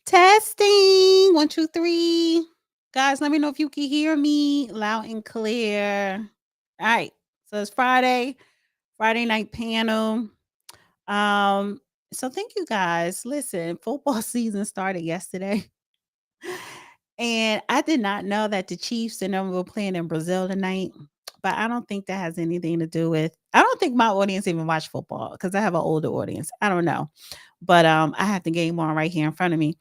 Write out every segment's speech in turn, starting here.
Testing 1, 2, 3. Guys, let me know if you can hear me loud and clear. All right. So it's Friday night panel. Um, so thank you guys. Listen, football season started yesterday. And I did not know that the Chiefs and them were playing in Brazil tonight. But I don't think that has anything to do with I don't think my audience even watch football because I have an older audience. I don't know. But I have the game on right here in front of me.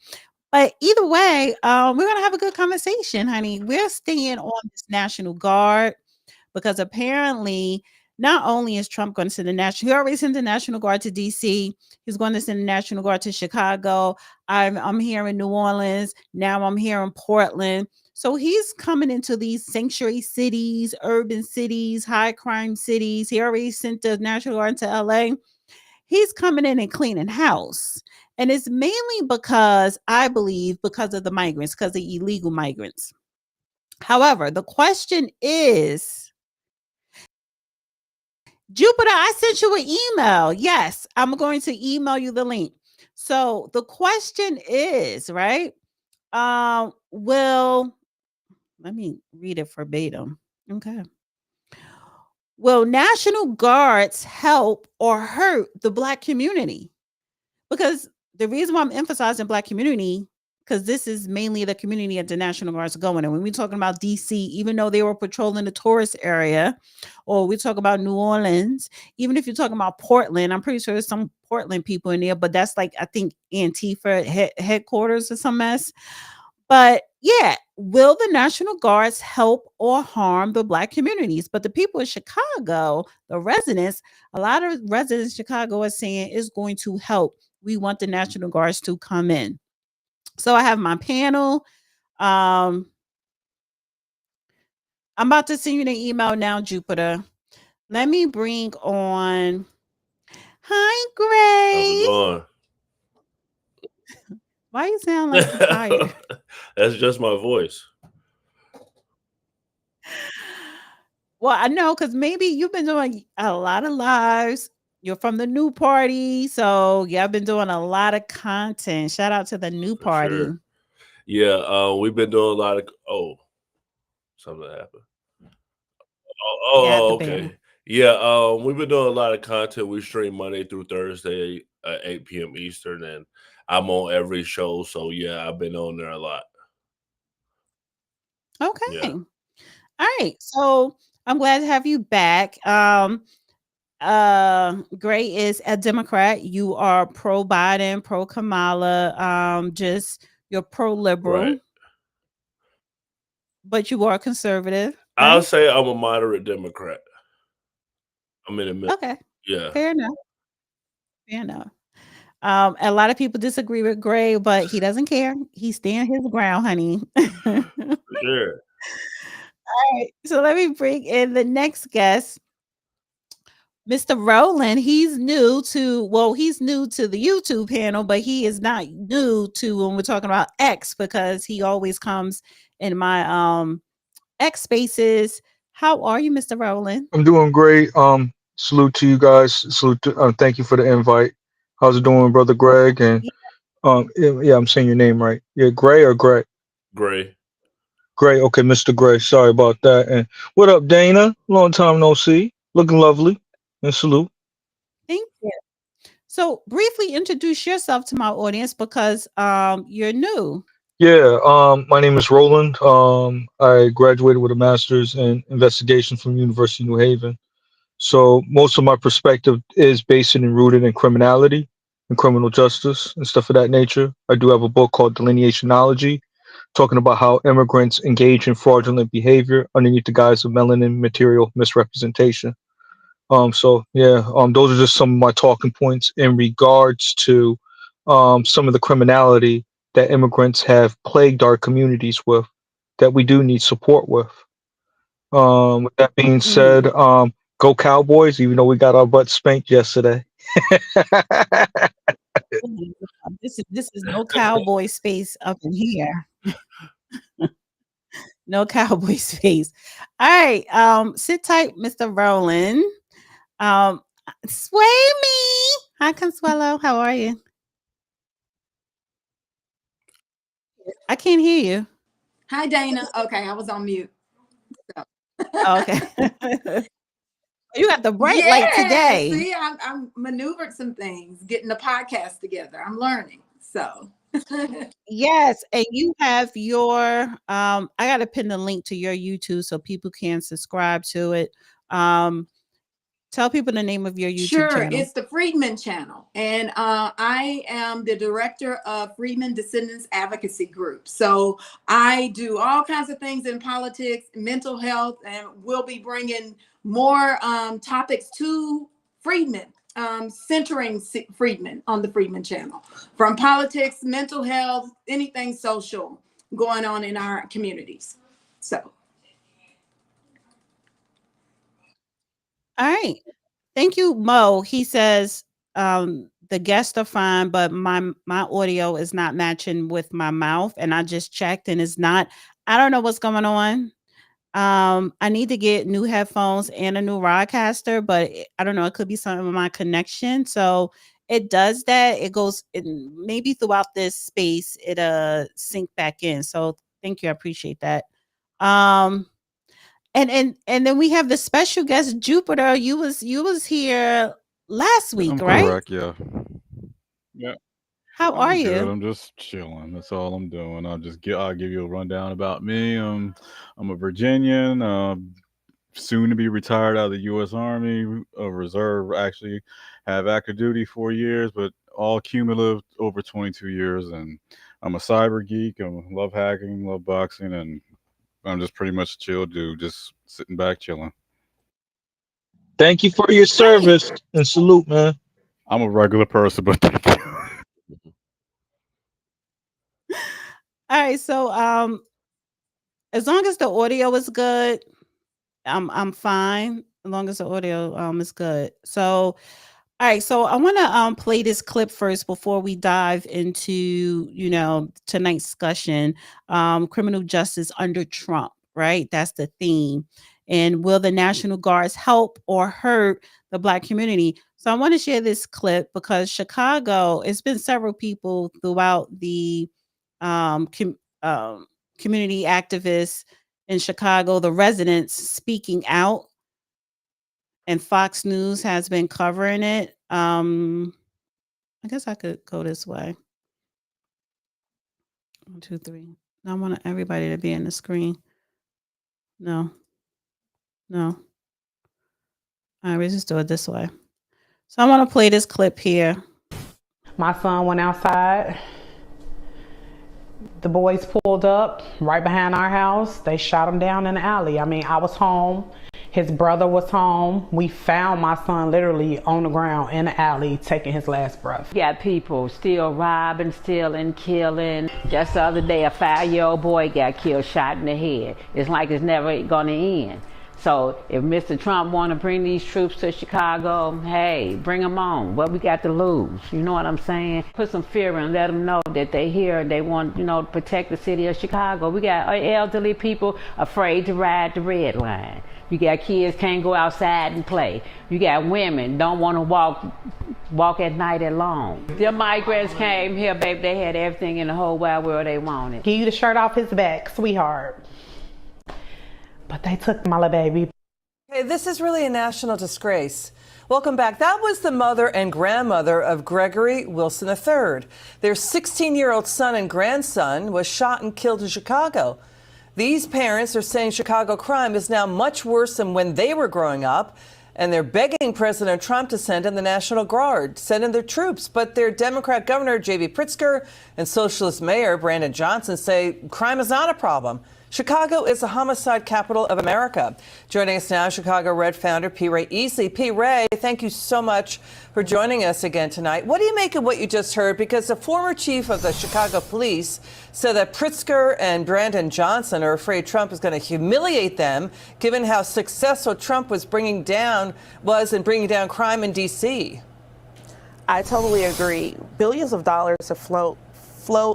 But either way, we're gonna have a good conversation, honey. We're staying on this National Guard because apparently not only is Trump going to send the national, he already sent the National Guard to DC. He's going to send the National Guard to Chicago. I'm here in New Orleans. Now I'm here in Portland. So he's coming into these sanctuary cities, urban cities, high crime cities. He already sent the National Guard to LA. He's coming in and cleaning house. And it's mainly because I believe because of the migrants, because of illegal migrants. However, the question is, Jupiter, I sent you an email. Yes, I'm going to email you the link. So the question is, right? Will let me read it verbatim. Okay. Will National Guards help or hurt the Black community? Because the reason why I'm emphasizing Black community, because this is mainly the community that the National Guards are going. And when we're talking about DC, even though they were patrolling the tourist area, or we talk about New Orleans, even if you're talking about Portland, I'm pretty sure there's some Portland people in there, but that's like, I think, Antifa headquarters or some mess. But yeah, will the National Guards help or harm the Black communities? But the people in Chicago, the residents, a lot of residents in Chicago are saying it's going to help. We want the National Guards to come in. So I have my panel. Um, I'm about to send you the email now, Jupiter. Let me bring on. Hi, How's it Gray. going? Why you sound like you're tired? That's just my voice. Well, I know because maybe you've been doing a lot of lives. You're from the new party. So, yeah, I've been doing a lot of content. Shout out to the new For party. sure. Yeah, we've been doing a lot of something happened. Yeah, at the Okay. band. Yeah, we've been doing a lot of content. We stream Monday through Thursday at 8 p.m. Eastern, and I'm on every show. So yeah, I've been on there a lot. Okay. Yeah. All right. So I'm glad to have you back. Gray is a Democrat. You are pro Biden, pro Kamala. Just you're pro Right. liberal, but you are conservative, I'll right? say I'm a moderate Democrat. I'm in the middle. Okay, Yeah. fair enough. Fair enough. A lot of people disagree with Gray, but he doesn't care. He stand his ground, honey. All For sure. right, so let me bring in the next guest, Mr. Roland. He's new to the YouTube panel, but he is not new to when we're talking about X because he always comes in my X spaces. How are you, Mr. Roland? I'm doing great. Salute to you guys. Thank you for the invite. How's it doing, brother Greg? And Yeah, yeah, I'm saying your name right. Yeah, Gray or Gray? Gray. Gray. Okay, Mr. Gray. Sorry about that. And what up, Dana? Long time no see. Looking lovely. And salute. thank you. So briefly introduce yourself to my audience because you're new. Yeah. My name is Roland. I graduated with a master's in investigation from University of New Haven. So most of my perspective is based and rooted in criminality and criminal justice and stuff of that nature. I do have a book called Delineationology, talking about how immigrants engage in fraudulent behavior underneath the guise of melanin material misrepresentation. So yeah, those are just some of my talking points in regards to some of the criminality that immigrants have plagued our communities with, that we do need support with. With that being said, Mm. go Cowboys! Even though we got our butts spanked yesterday. This is no cowboy space up in here. No cowboy space. All right. Sit tight, Mr. Roland. Um, Sway me. Hi, Consuelo. How are you? I can't hear you. Hi, Dana. Okay, I was on mute. So. Oh, okay. You got the bright light Yeah, today. see, I'm maneuvered some things, getting the podcast together. I'm learning. So, Yes, and you have your I gotta pin the link to your YouTube so people can subscribe to it. Um, Tell people the name of your YouTube sure, channel. it's the Freedman Channel, and I am the director of Freedman Descendants Advocacy Group. So I do all kinds of things in politics, mental health, and we'll be bringing more topics to Freedmen, centering Freedmen on the Freedman Channel, from politics, mental health, anything social going on in our communities. So. All right. Thank you, Mo. He says the guests are fine, but my audio is not matching with my mouth, and I just checked, and it's not. I don't know what's going on. I need to get new headphones and a new Rodecaster, but I don't know. It could be something with my connection. So it does that. Maybe throughout this space, it sync back in. So thank you. I appreciate that. Um, and then we have the special guest Jupiter. You was here last week, I'm right? correct, yeah. Yeah, How are I'm good. you? I'm just chilling. That's all I'm doing. I'll give you a rundown about me. I'm a Virginian, soon to be retired out of the U.S. Army, a reserve. Actually, have active duty 4 years, but all cumulative over 22 years. And I'm a cyber geek. I love hacking, love boxing, and I'm just pretty much a chill dude, just sitting back chilling. Thank you for your Right. service and salute, man. I'm a regular person, but thank you. All right. So as long as the audio is good, I'm fine. As long as the audio is good. So all right, so I want to play this clip first before we dive into tonight's discussion. Criminal justice under Trump, right? That's the theme. And will the National Guards help or hurt the Black community? So I want to share this clip because Chicago, it's been several people throughout the um, com- um, community activists in Chicago, the residents speaking out, and Fox News has been covering it. I guess I could go this way. 1, 2, 3. I want everybody to be in the screen. No, no. All right, we just do it this way. So I want to play this clip here. My son went outside. The boys pulled up right behind our house. They shot him down in the alley. I mean, I was home. His brother was home. We found my son literally on the ground in the alley taking his last breath. You got people still robbing, stealing, killing. Just the other day, a 5-year-old boy got killed, shot in the head. It's like it's never going to end. So if Mr. Trump want to bring these troops to Chicago, hey, bring them on. What we got to lose? You know what I'm saying? Put some fear in, let them know that they here and they want, to protect the city of Chicago. We got elderly people afraid to ride the red line. You got kids can't go outside and play. You got women don't want to walk at night alone. The migrants came here, baby. They had everything in the whole wide world they wanted. Give you the shirt off his back, sweetheart. But they took my little baby. Hey, this is really a national disgrace. Welcome back. That was the mother and grandmother of Gregory Wilson III. Their 16-year-old son and grandson was shot and killed in Chicago. These parents are saying Chicago crime is now much worse than when they were growing up, and they're begging President Trump to send in the National Guard, send in their troops. But their Democrat Governor, J.B. Pritzker, and Socialist Mayor Brandon Johnson say crime is not a problem. Chicago is the homicide capital of America. Joining us now, Chicago Red founder P. Ray Easley. P. Ray, thank you so much for joining us again tonight. What do you make of what you just heard? Because the former chief of the Chicago police said that Pritzker and Brandon Johnson are afraid Trump is going to humiliate them, given how successful Trump was in bringing down crime in D.C. I totally agree. Billions of dollars have flowed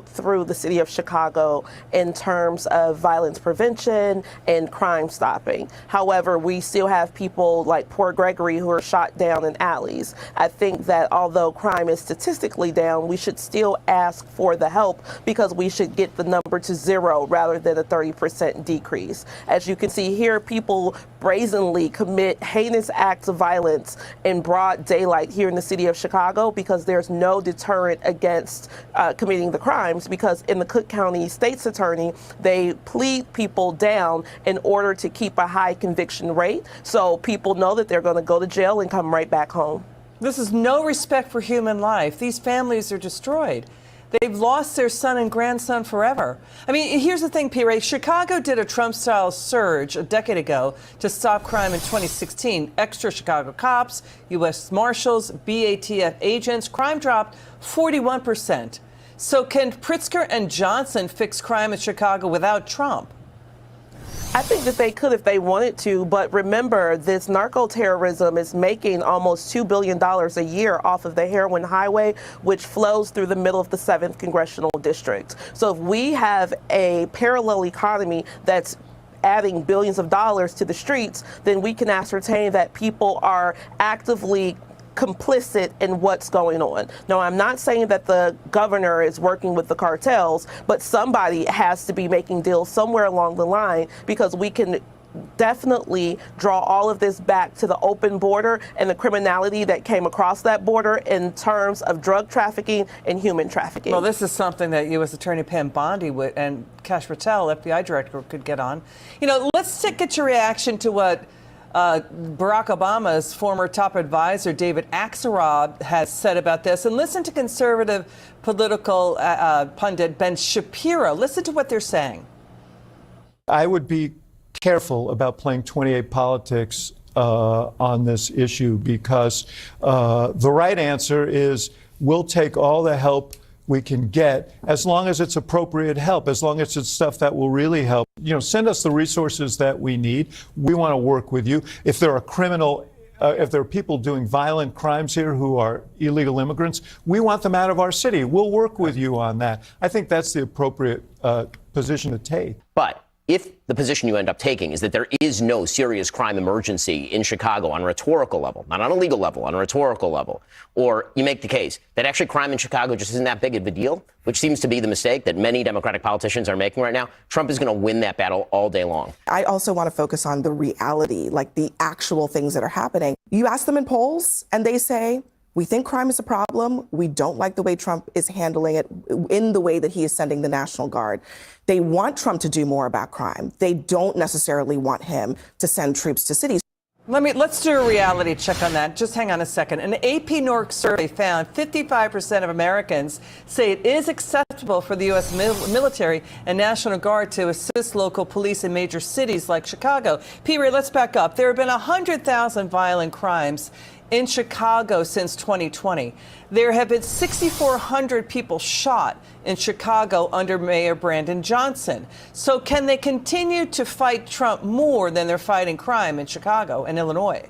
through the city of Chicago in terms of violence prevention and crime stopping. However, we still have people like poor Gregory who are shot down in alleys. I think that although crime is statistically down, we should still ask for the help because we should get the number to 0 rather than a 30% decrease. As you can see here, people brazenly commit heinous acts of violence in broad daylight here in the city of Chicago because there's no deterrent against committing the crimes, because in the Cook County State's Attorney, they plead people down in order to keep a high conviction rate. So people know that they're going to go to jail and come right back home. This is no respect for human life. These families are destroyed. They've lost their son and grandson forever. I mean, here's the thing, P. Ray. Chicago did a Trump-style surge a decade ago to stop crime in 2016. Extra Chicago cops, U.S. Marshals, BATF agents. Crime dropped 41%. So can Pritzker and Johnson fix crime in Chicago without Trump? I think that they could if they wanted to, but remember, this narco-terrorism is making almost $2 billion a year off of the heroin highway, which flows through the middle of the 7th Congressional District. So if we have a parallel economy that's adding billions of dollars to the streets, then we can ascertain that people are actively complicit in what's going on. Now, I'm not saying that the governor is working with the cartels, but somebody has to be making deals somewhere along the line, because we can definitely draw all of this back to the open border and the criminality that came across that border in terms of drug trafficking and human trafficking. Well, this is something that U.S. Attorney Pam Bondi and Kash Patel, FBI director, could get on. Let's get your reaction to what Barack Obama's former top advisor, David Axelrod, has said about this. And listen to conservative political pundit Ben Shapiro. Listen to what they're saying. I would be careful about playing 28 politics on this issue, because the right answer is we'll take all the help we can get, as long as it's appropriate help, as long as it's stuff that will really help. Send us the resources that we need. We want to work with you. If there are people doing violent crimes here who are illegal immigrants, we want them out of our city. We'll work with you on that. I think that's the appropriate position to take. But if the position you end up taking is that there is no serious crime emergency in Chicago on a rhetorical level, not on a legal level, on a rhetorical level, or you make the case that actually crime in Chicago just isn't that big of a deal, which seems to be the mistake that many Democratic politicians are making right now, Trump is going to win that battle all day long. I also want to focus on the reality, like the actual things that are happening. You ask them in polls and they say, we think crime is a problem. We don't like the way Trump is handling it in the way that he is sending the National Guard. They want Trump to do more about crime. They don't necessarily want him to send troops to cities. Let's do a reality check on that. Just hang on a second. An AP NORC survey found 55% of Americans say it is acceptable for the U.S. military and National Guard to assist local police in major cities like Chicago. P. Ray, let's back up. There have been 100,000 violent crimes in Chicago since 2020. There have been 6,400 people shot in Chicago under Mayor Brandon Johnson. So can they continue to fight Trump more than they're fighting crime in Chicago and Illinois?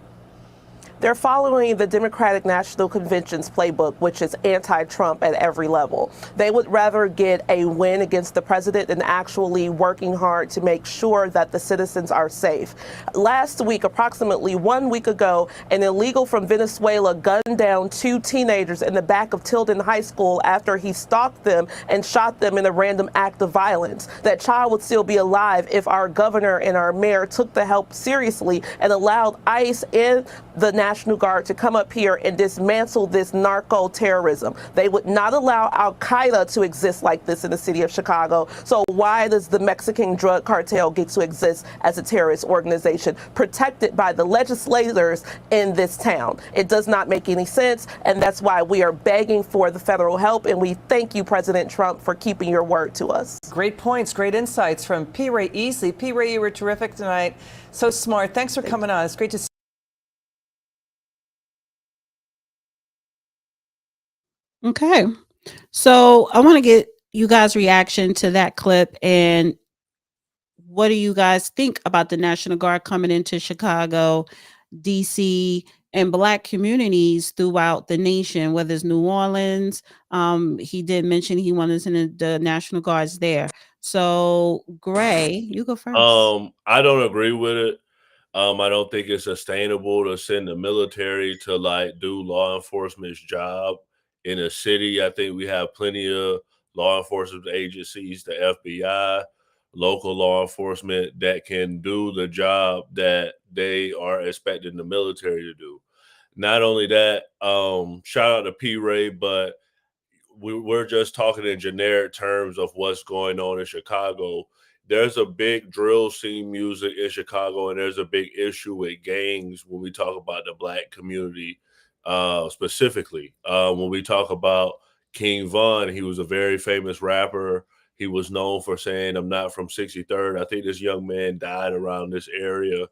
They're following the Democratic National Convention's playbook, which is anti-Trump at every level. They would rather get a win against the president than actually working hard to make sure that the citizens are safe. Last week, approximately 1 week ago, an illegal from Venezuela gunned down 2 teenagers in the back of Tilden High School after he stalked them and shot them in a random act of violence. That child would still be alive if our governor and our mayor took the help seriously and allowed ICE and the National Guard to come up here and dismantle this narco terrorism. They would not allow Al Qaeda to exist like this in the city of Chicago. So why does the Mexican drug cartel get to exist as a terrorist organization protected by the legislators in this town? It does not make any sense, and that's why we are begging for the federal help, and we thank you, President Trump, for keeping your word to us. Great points, great insights from P. Ray Easley. P. Ray, you were terrific tonight. So smart. Thanks for coming on. It's great to see you. Okay. So I want to get you guys' reaction to that clip, and what do you guys think about the National Guard coming into Chicago, DC, and Black communities throughout the nation, whether it's New Orleans. He did mention he wanted the National Guards there. So Gray, you go first. I don't agree with it. I don't think it's sustainable to send the military to like do law enforcement's job in a city. I think we have plenty of law enforcement agencies, the FBI, local law enforcement that can do the job that they are expecting the military to do. Not only that, shout out to P. Ray, but we're just talking in generic terms of what's going on in Chicago. There's a big drill scene music in Chicago, and there's a big issue with gangs when we talk about the Black community. Specifically, when we talk about King Von, he was a very famous rapper. He was known for saying, "I'm not from 63rd." I think this young man died around this area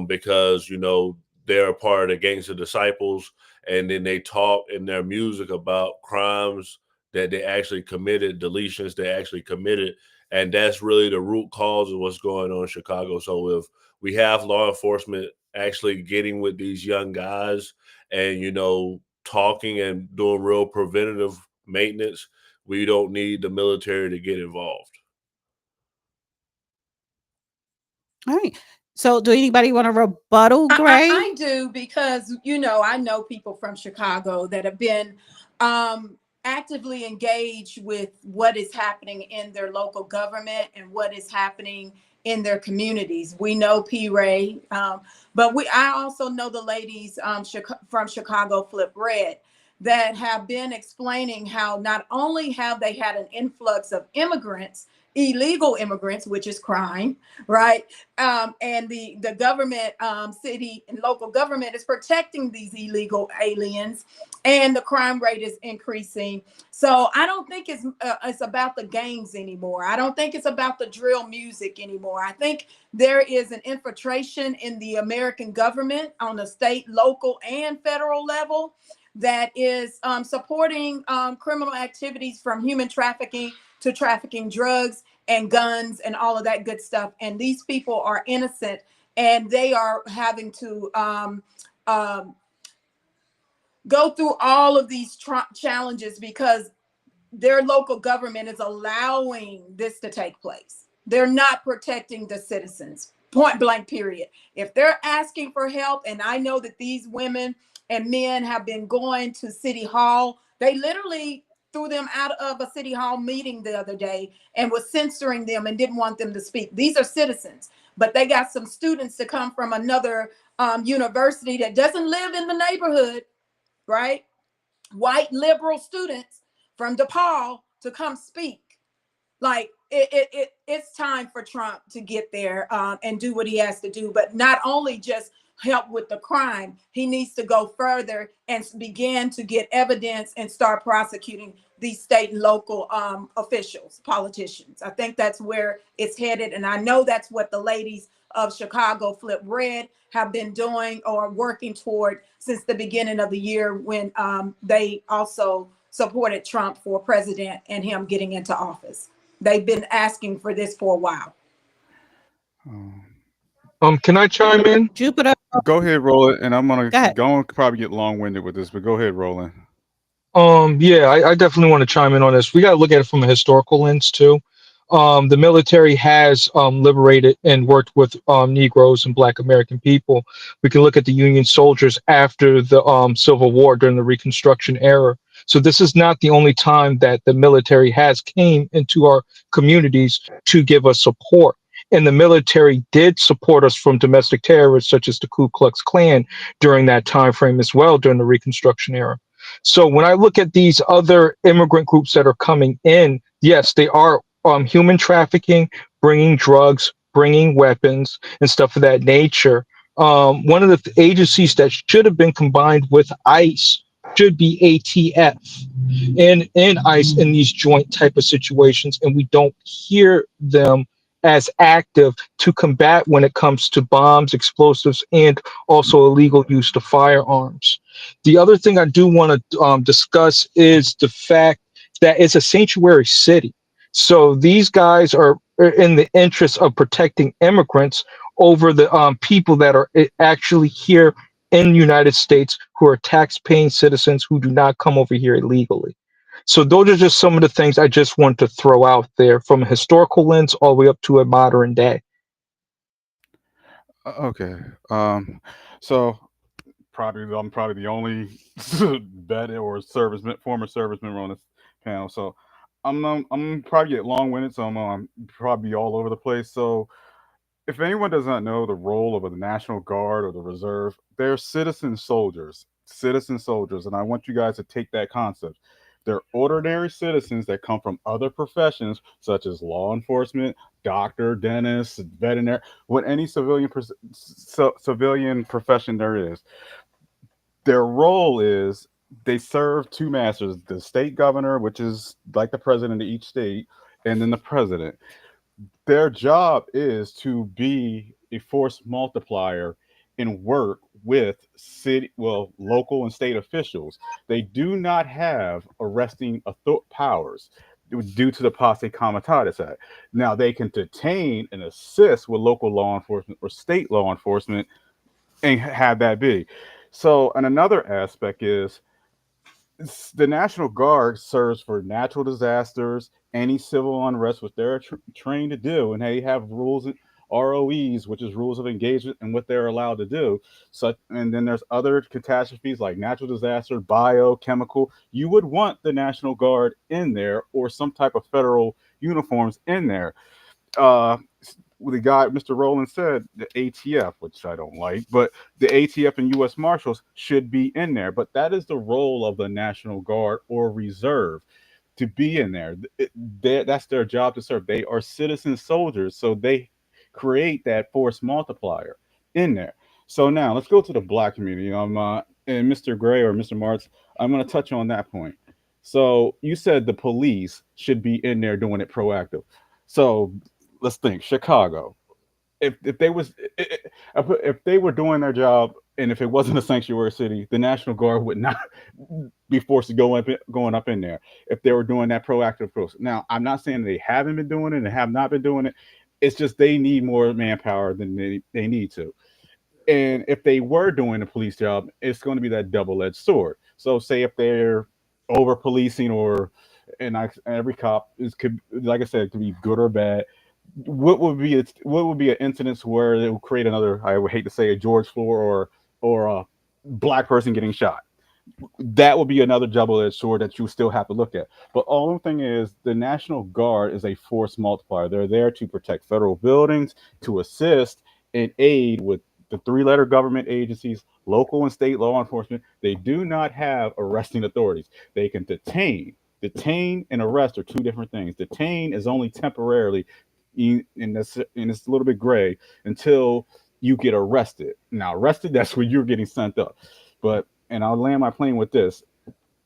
because, you know, they're a part of the Gangster Disciples, and then they talk in their music about crimes that they actually committed, deletions they actually committed, and that's really the root cause of what's going on in Chicago. So if we have law enforcement actually getting with these young guys and, you know, talking and doing real preventative maintenance, we don't need the military to get involved. All right. So do anybody want to rebuttal, Gray? I do, because, you know, I know people from Chicago that have been actively engaged with what is happening in their local government and what is happening in their communities. We know P. Ray, but I also know the ladies from Chicago Flip Red that have been explaining how not only have they had an influx of immigrants, illegal immigrants, which is crime, right? And the government, city and local government is protecting these illegal aliens, and the crime rate is increasing. So I don't think it's about the gangs anymore. I don't think it's about the drill music anymore. I think there is an infiltration in the American government on the state, local, and federal level that is supporting criminal activities, from human trafficking to trafficking drugs and guns and all of that good stuff. And these people are innocent, and they are having to go through all of these challenges because their local government is allowing this to take place. They're not protecting the citizens, point blank, period. If they're asking for help, and I know that these women and men have been going to City Hall, they literally threw them out of a City Hall meeting the other day and was censoring them and didn't want them to speak. These are citizens, but they got some students to come from another university that doesn't live in the neighborhood, right? White liberal students from DePaul to come speak. Like it's time for Trump to get there and do what he has to do, but not only just help with the crime. He needs to go further and begin to get evidence and start prosecuting these state and local officials, politicians. I think that's where it's headed. And I know that's what the ladies of Chicago Flip Red have been doing or working toward since the beginning of the year, when they also supported Trump for president and him getting into office. They've been asking for this for a while. Can I chime in? Jupiter. Go ahead, Roland, and I'm gonna probably get long-winded with this, but go ahead, Roland. Yeah, I definitely want to chime in on this. We got to look at it from a historical lens too. The military has liberated and worked with Negroes and Black American people. We can look at the Union soldiers after the Civil War during the Reconstruction era. So this is not the only time that the military has came into our communities to give us support. And the military did support us from domestic terrorists such as the Ku Klux Klan during that time frame as well, during the Reconstruction era. So when I look at these other immigrant groups that are coming in, yes, they are human trafficking, bringing drugs, bringing weapons and stuff of that nature. One of the agencies that should have been combined with ICE should be ATF and ICE in these joint type of situations, and we don't hear them as active to combat when it comes to bombs, explosives, and also illegal use of firearms. The other thing I do want to discuss is the fact that it's a sanctuary city. So these guys are in the interest of protecting immigrants over the people that are actually here in the United States who are tax-paying citizens who do not come over here illegally. So those are just some of the things I just want to throw out there from a historical lens all the way up to a modern day. Okay. So I'm probably the only vet or former serviceman on this panel. So I'm probably get long-winded, so I'm probably all over the place. So if anyone does not know the role of the National Guard or the Reserve, they're citizen soldiers, and I want you guys to take that concept. They're ordinary citizens that come from other professions such as law enforcement, doctor, dentist, veterinary, what any civilian profession there is. Their role is they serve two masters, the state governor, which is like the president of each state, and then the president. Their job is to be a force multiplier and work with local and state officials. They do not have arresting powers due to the Posse Comitatus Act. Now they can detain and assist with local law enforcement or state law enforcement and have that be. So, and another aspect is the National Guard serves for natural disasters, any civil unrest, which they're trained to do, and they have rules and ROEs, which is rules of engagement and what they're allowed to do. So, and then there's other catastrophes like natural disaster, biochemical. You would want the National Guard in there or some type of federal uniforms in there. The guy, Mr. Rowland, said the ATF, which I don't like, but the ATF and U.S. Marshals should be in there. But that is the role of the National Guard or Reserve, to be in there. That's their job to serve. They are citizen soldiers, so they create that force multiplier in there. So now let's go to the Black community. And Mr. Gray or Mr. Martz, I'm going to touch on that point. So you said the police should be in there doing it proactive. So let's think Chicago. If they were doing their job, and if it wasn't a sanctuary city, the National Guard would not be forced to going up in there if they were doing that proactive approach. Now, I'm not saying they haven't been doing it and have not been doing it. It's just they need more manpower than they need to. And if they were doing a police job, it's going to be that double-edged sword. So say if they're over policing every cop could, like I said, it could be good or bad. What would be an incident where it will create another, I would hate to say, a George Floyd or a black person getting shot? That would be another double-edged sword that you still have to look at. But the only thing is, the National Guard is a force multiplier. They're there to protect federal buildings, to assist and aid with the three-letter government agencies, local and state law enforcement. They do not have arresting authorities. They can detain. Detain and arrest are two different things. Detain is only temporarily, and it's a little bit gray, until you get arrested. Now, arrested, that's when you're getting sent up. And I'll land my plane with this.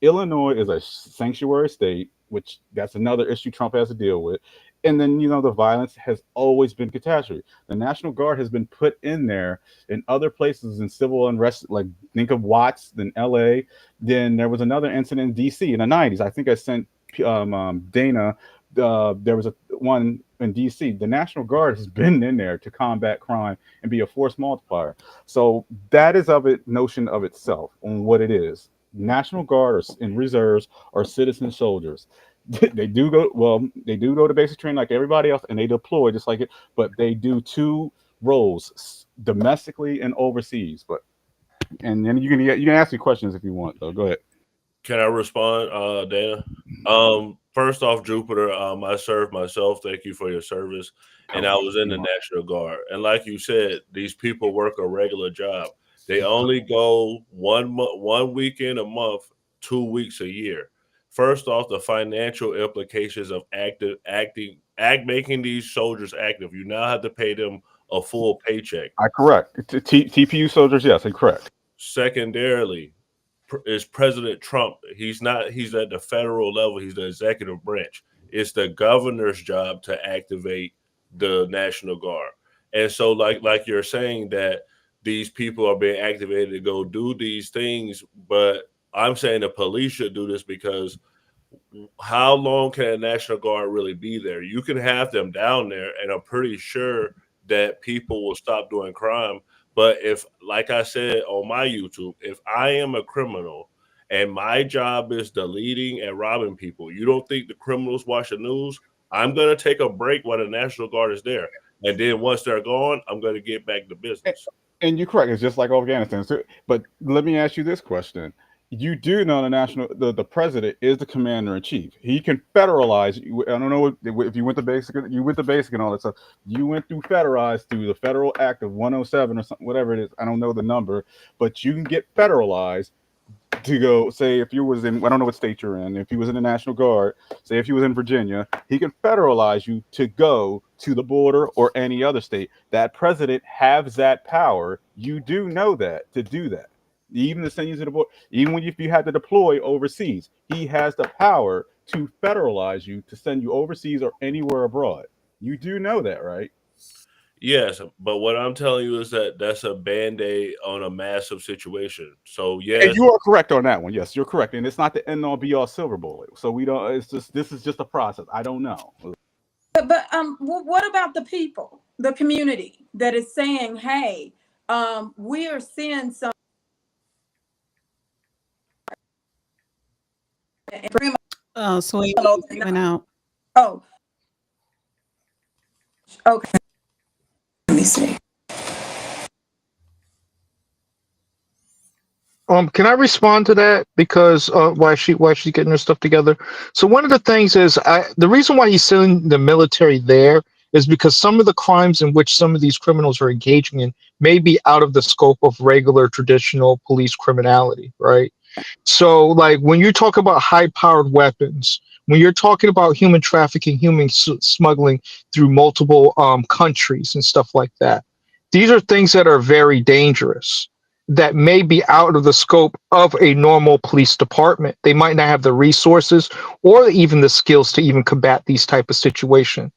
Illinois is a sanctuary state, which that's another issue Trump has to deal with. And then, the violence has always been catastrophe. The National Guard has been put in there in other places in civil unrest, like think of Watts, then LA. Then there was another incident in DC in the 90s. I think I sent Dana. There was one in DC. The National Guard has been in there to combat crime and be a force multiplier. So that is notion of itself on what it is. National Guard and reserves are citizen soldiers. They do go to basic training like everybody else, and they deploy just like it. But they do two roles, domestically and overseas. And then you can ask me questions if you want. Though, go ahead. Can I respond, Dana? First off, Jupiter, I served myself. Thank you for your service. And I was in the National Guard. And like you said, these people work a regular job. They only go one weekend a month, 2 weeks a year. First off, the financial implications of making these soldiers active. You now have to pay them a full paycheck. Correct. TPU soldiers, yes, correct. Secondarily, is President Trump. He's at the federal level. He's the executive branch. It's the governor's job to activate the National Guard. And so like you're saying that these people are being activated to go do these things, but I'm saying the police should do this because how long can a National Guard really be there? You can have them down there, and I'm pretty sure that people will stop doing crime. But if, like I said on my YouTube, if I am a criminal and my job is deleting and robbing people, you don't think the criminals watch the news? I'm going to take a break while the National Guard is there. And then once they're gone, I'm going to get back to business. And you're correct. It's just like Afghanistan. But let me ask you this question. You do know the president is the commander in chief. He can federalize. I don't know if you went to basic and all that stuff. You went through the Federal Act of 107 or something, whatever it is. I don't know the number, but you can get federalized to go, say, if you was in, I don't know what state you're in, if he was in the National Guard, say if he was in Virginia, he can federalize you to go to the border or any other state. That president has that power. You do know that, to do that. Even to send you to the border, even if you had to deploy overseas, he has the power to federalize you to send you overseas or anywhere abroad. You do know that, right? Yes, but what I'm telling you is that that's a Band-Aid on a massive situation. So yes, and you are correct on that one. Yes, you're correct, and it's not the end all be all silver bullet. So we don't. This is just a process. I don't know. But what about the people, the community that is saying, hey, we are seeing some. Oh, so he went out. Oh, okay. Let me see. Can I respond to that? Because why she's getting her stuff together. So one of the things is the reason why he's sending the military there is because some of the crimes in which some of these criminals are engaging in may be out of the scope of regular traditional police criminality, right? So like when you talk about high-powered weapons, when you're talking about human trafficking, human smuggling through multiple countries and stuff like that, these are things that are very dangerous, that may be out of the scope of a normal police department. They might not have the resources or even the skills to even combat these type of situations.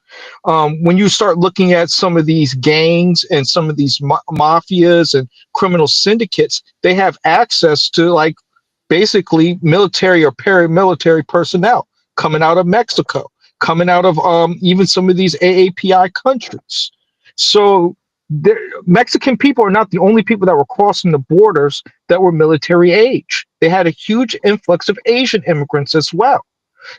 When you start looking at some of these gangs and some of these mafias and criminal syndicates, they have access to like basically military or paramilitary personnel coming out of Mexico, coming out of even some of these AAPI countries. So Mexican people are not the only people that were crossing the borders that were military age. They had a huge influx of Asian immigrants as well.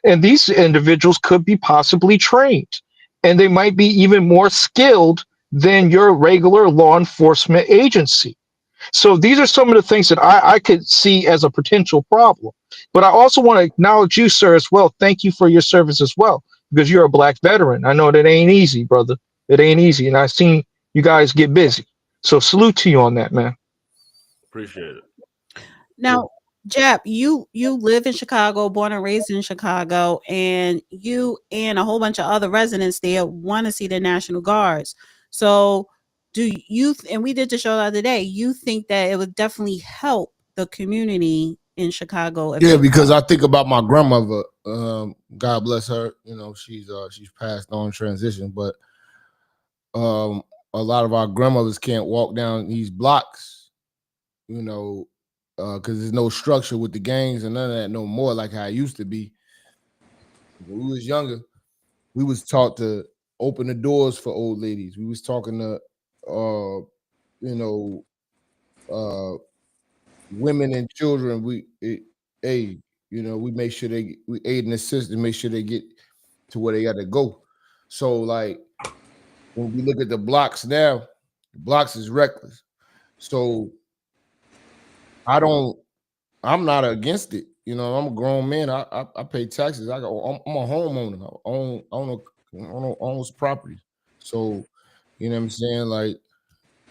And these individuals could be possibly trained, and they might be even more skilled than your regular law enforcement agency. So these are some of the things that I could see as a potential problem. But I also want to acknowledge you, sir, as well. Thank you for your service as well, because you're a Black veteran. I know that ain't easy, brother. It ain't easy. And I've seen you guys get busy. So salute to you on that, man. Appreciate it. Now, Jap, you live in Chicago, born and raised in Chicago, and you and a whole bunch of other residents there want to see the National Guards. So do you and we did the show the other day, you think that it would definitely help the community in Chicago? Yeah, because I think about my grandmother. God bless her. You know, she's passed on, transition, but a lot of our grandmothers can't walk down these blocks, you know, because there's no structure with the gangs and none of that no more like how it used to be. When we was younger, we was taught to open the doors for old ladies. We was talking to, you know, women and children. We make sure we aid and assist and make sure they get to where they got to go. So like when we look at the blocks now, the blocks is reckless. So I'm not against it. You know, I'm a grown man. I pay taxes. I'm a homeowner. I own this property. So, you know what I'm saying? Like,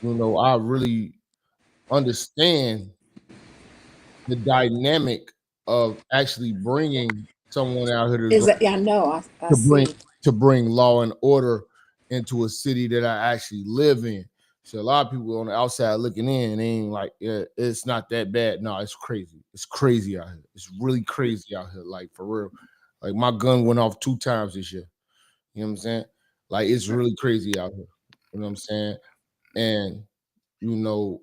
you know, I really understand the dynamic of actually bringing someone out here to bring law and order into a city that I actually live in. So a lot of people on the outside looking in, and they ain't like, yeah, it's not that bad. No, it's crazy. It's crazy out here. It's really crazy out here, like for real. Like my gun went off 2 times this year. You know what I'm saying? Like it's really crazy out here. You know what I'm saying? And you know,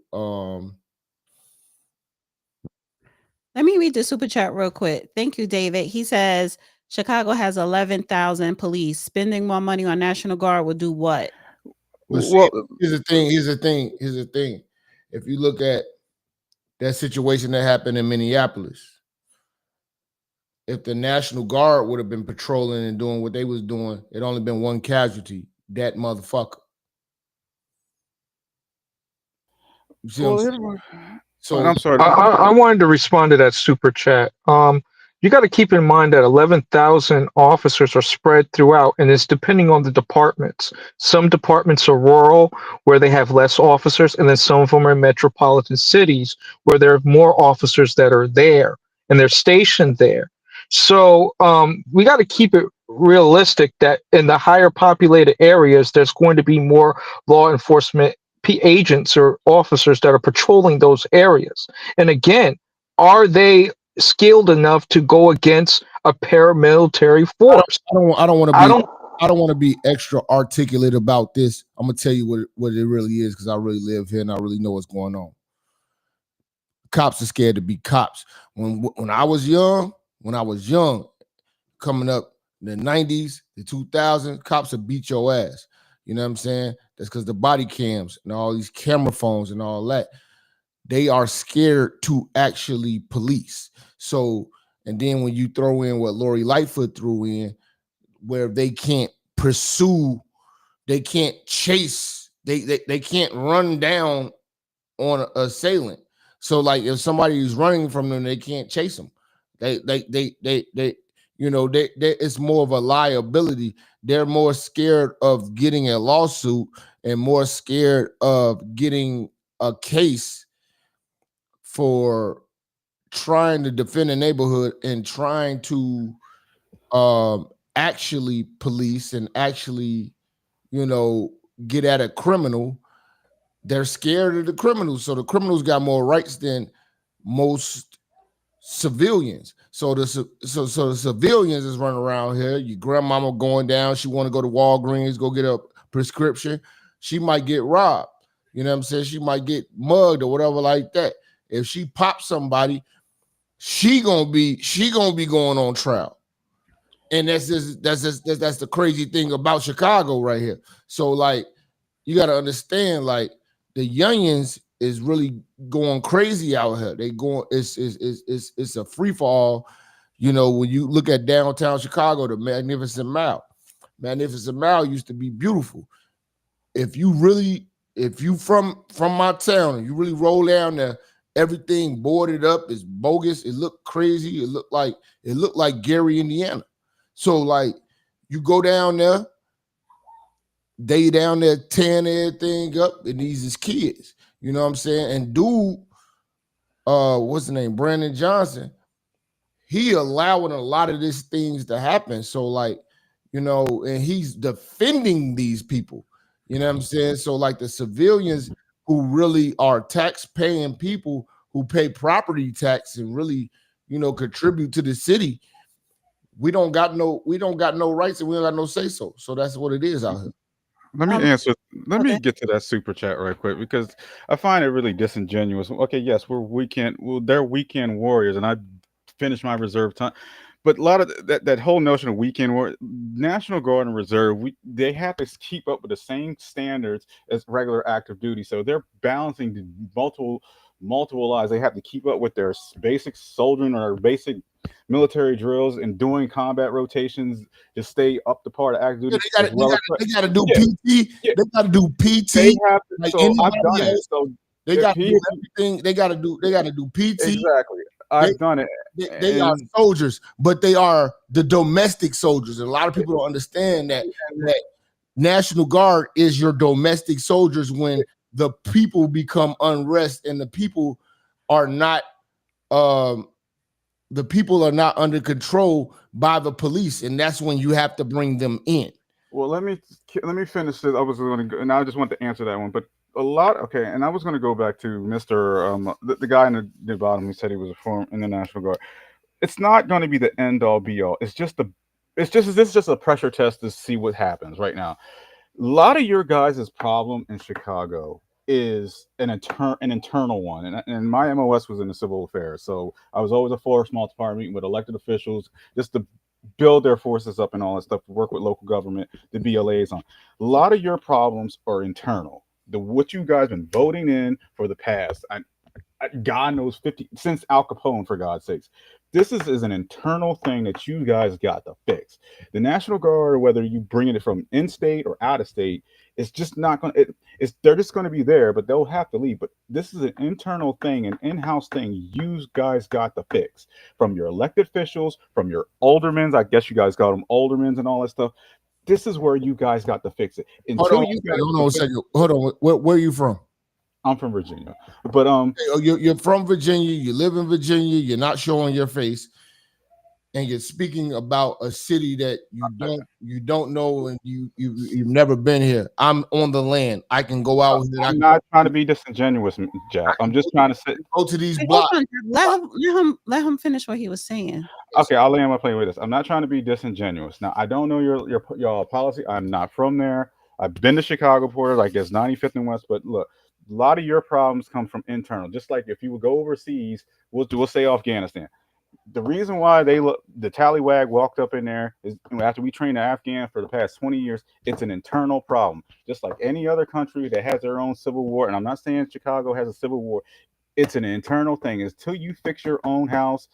let me read the super chat real quick. Thank you, David. He says Chicago has 11,000 police. Spending more money on National Guard will do what? Well, here's the thing. If you look at that situation that happened in Minneapolis, if the National Guard would have been patrolling and doing what they was doing, it only been one casualty, that motherfucker. You see what I'm saying? So I'm sorry. I wanted to respond to that super chat. You got to keep in mind that 11,000 officers are spread throughout, and it's depending on the departments. Some departments are rural, where they have less officers, and then some of them are in metropolitan cities, where there are more officers that are there, and they're stationed there. So we got to keep it realistic that in the higher populated areas, there's going to be more law enforcement agents or officers that are patrolling those areas. And again, are they skilled enough to go against a paramilitary force? I don't want to be extra articulate about this. I'm gonna tell you what it really is, because I really live here and I really know what's going on. Cops are scared to be cops. When I was young, coming up in the 90s, the 2000s, cops would beat your ass. You know what I'm saying? That's because the body cams and all these camera phones and all that, they are scared to actually police. So, and then when you throw in what Lori Lightfoot threw in, where they can't pursue, they can't chase, they can't run down on an assailant. So like if somebody is running from them, they can't chase them. They you know, it's more of a liability. They're more scared of getting a lawsuit and more scared of getting a case for trying to defend a neighborhood and trying to actually police and actually, you know, get at a criminal. They're scared of the criminals. So the criminals got more rights than most civilians. So the civilians is running around here. Your grandmama going down, she want to go to Walgreens, go get a prescription. She might get robbed. You know what I'm saying? She might get mugged or whatever like that. If she pops somebody, she gonna be going on trial. And that's the crazy thing about Chicago right here. So like you got to understand, like the youngins is really going crazy out here. They going, it's a free for all. You know, when you look at downtown Chicago, the Magnificent Mile used to be beautiful. If you from my town and you really roll down there, everything boarded up, is bogus. It looked crazy. It looked like Gary, Indiana. So like you go down there, they down there tearing everything up, and these is kids. You know what I'm saying? And dude, what's the name? Brandon Johnson, he allowing a lot of these things to happen. So like, you know, and he's defending these people. You know what I'm saying? So like the civilians who really are tax-paying people who pay property tax and really, you know, contribute to the city, we don't got no rights and we don't got no say so. So that's what it is out here. Let me answer. Let me get to that super chat right quick because I find it really disingenuous. Okay, yes, they're weekend warriors, and I finished my reserve time. But a lot of that whole notion of weekend war, National Guard and Reserve, they have to keep up with the same standards as regular active duty. So they're balancing the multiple lives. They have to keep up with their basic soldiering or basic military drills and doing combat rotations to stay up to par of active duty. They got to do PT. Yeah. They got to do PT. They have to, like so I've done it. So they got to do everything. They got to do PT. Exactly. I've done it. They are soldiers, but they are the domestic soldiers. And a lot of people don't understand that National Guard is your domestic soldiers when the people become unrest and the people are not under control by the police, and that's when you have to bring them in. Well, let me finish this. I was going to go, and I just want to answer that one, but and I was going to go back to Mr. The guy in the bottom who said he was a former in the National Guard. It's not going to be the end all be all. This is just a pressure test to see what happens right now. A lot of your guys' problem in Chicago is an internal one, and my MOS was in the civil affairs, so I was always a force multiplier meeting with elected officials just to build their forces up and all that stuff, to work with local government, to be a liaison. A lot of your problems are internal. What you guys been voting in for the past, God knows, since Al Capone, for God's sakes. This is an internal thing that you guys got to fix. The National Guard, whether you bring it from in-state or out of state, it's just not going to, they're just going to be there, but they'll have to leave. But this is an internal thing, an in-house thing you guys got to fix. From your elected officials, from your aldermen, I guess you guys got them aldermen and all that stuff. This is where you guys got to fix it. Hold on a second. Hold on. Where are you from? I'm from Virginia, but you're from Virginia. You live in Virginia. You're not showing your face, and you're speaking about a city that you don't know, and you've never been here. I'm on the land. I can go out here. I'm not trying to be disingenuous, Jack. I'm just trying to go to these blocks. Let him finish what he was saying. Okay, I'll land my plane with this. I'm not trying to be disingenuous. Now, I don't know your policy. I'm not from there. I've been to Chicago Porters, I guess 95th and West, but look, a lot of your problems come from internal. Just like if you would go overseas, we'll say Afghanistan. The reason why the Tallywag walked up in there is after we trained the Afghan for the past 20 years, it's an internal problem. Just like any other country that has their own civil war, and I'm not saying Chicago has a civil war, it's an internal thing. Until you fix your own house,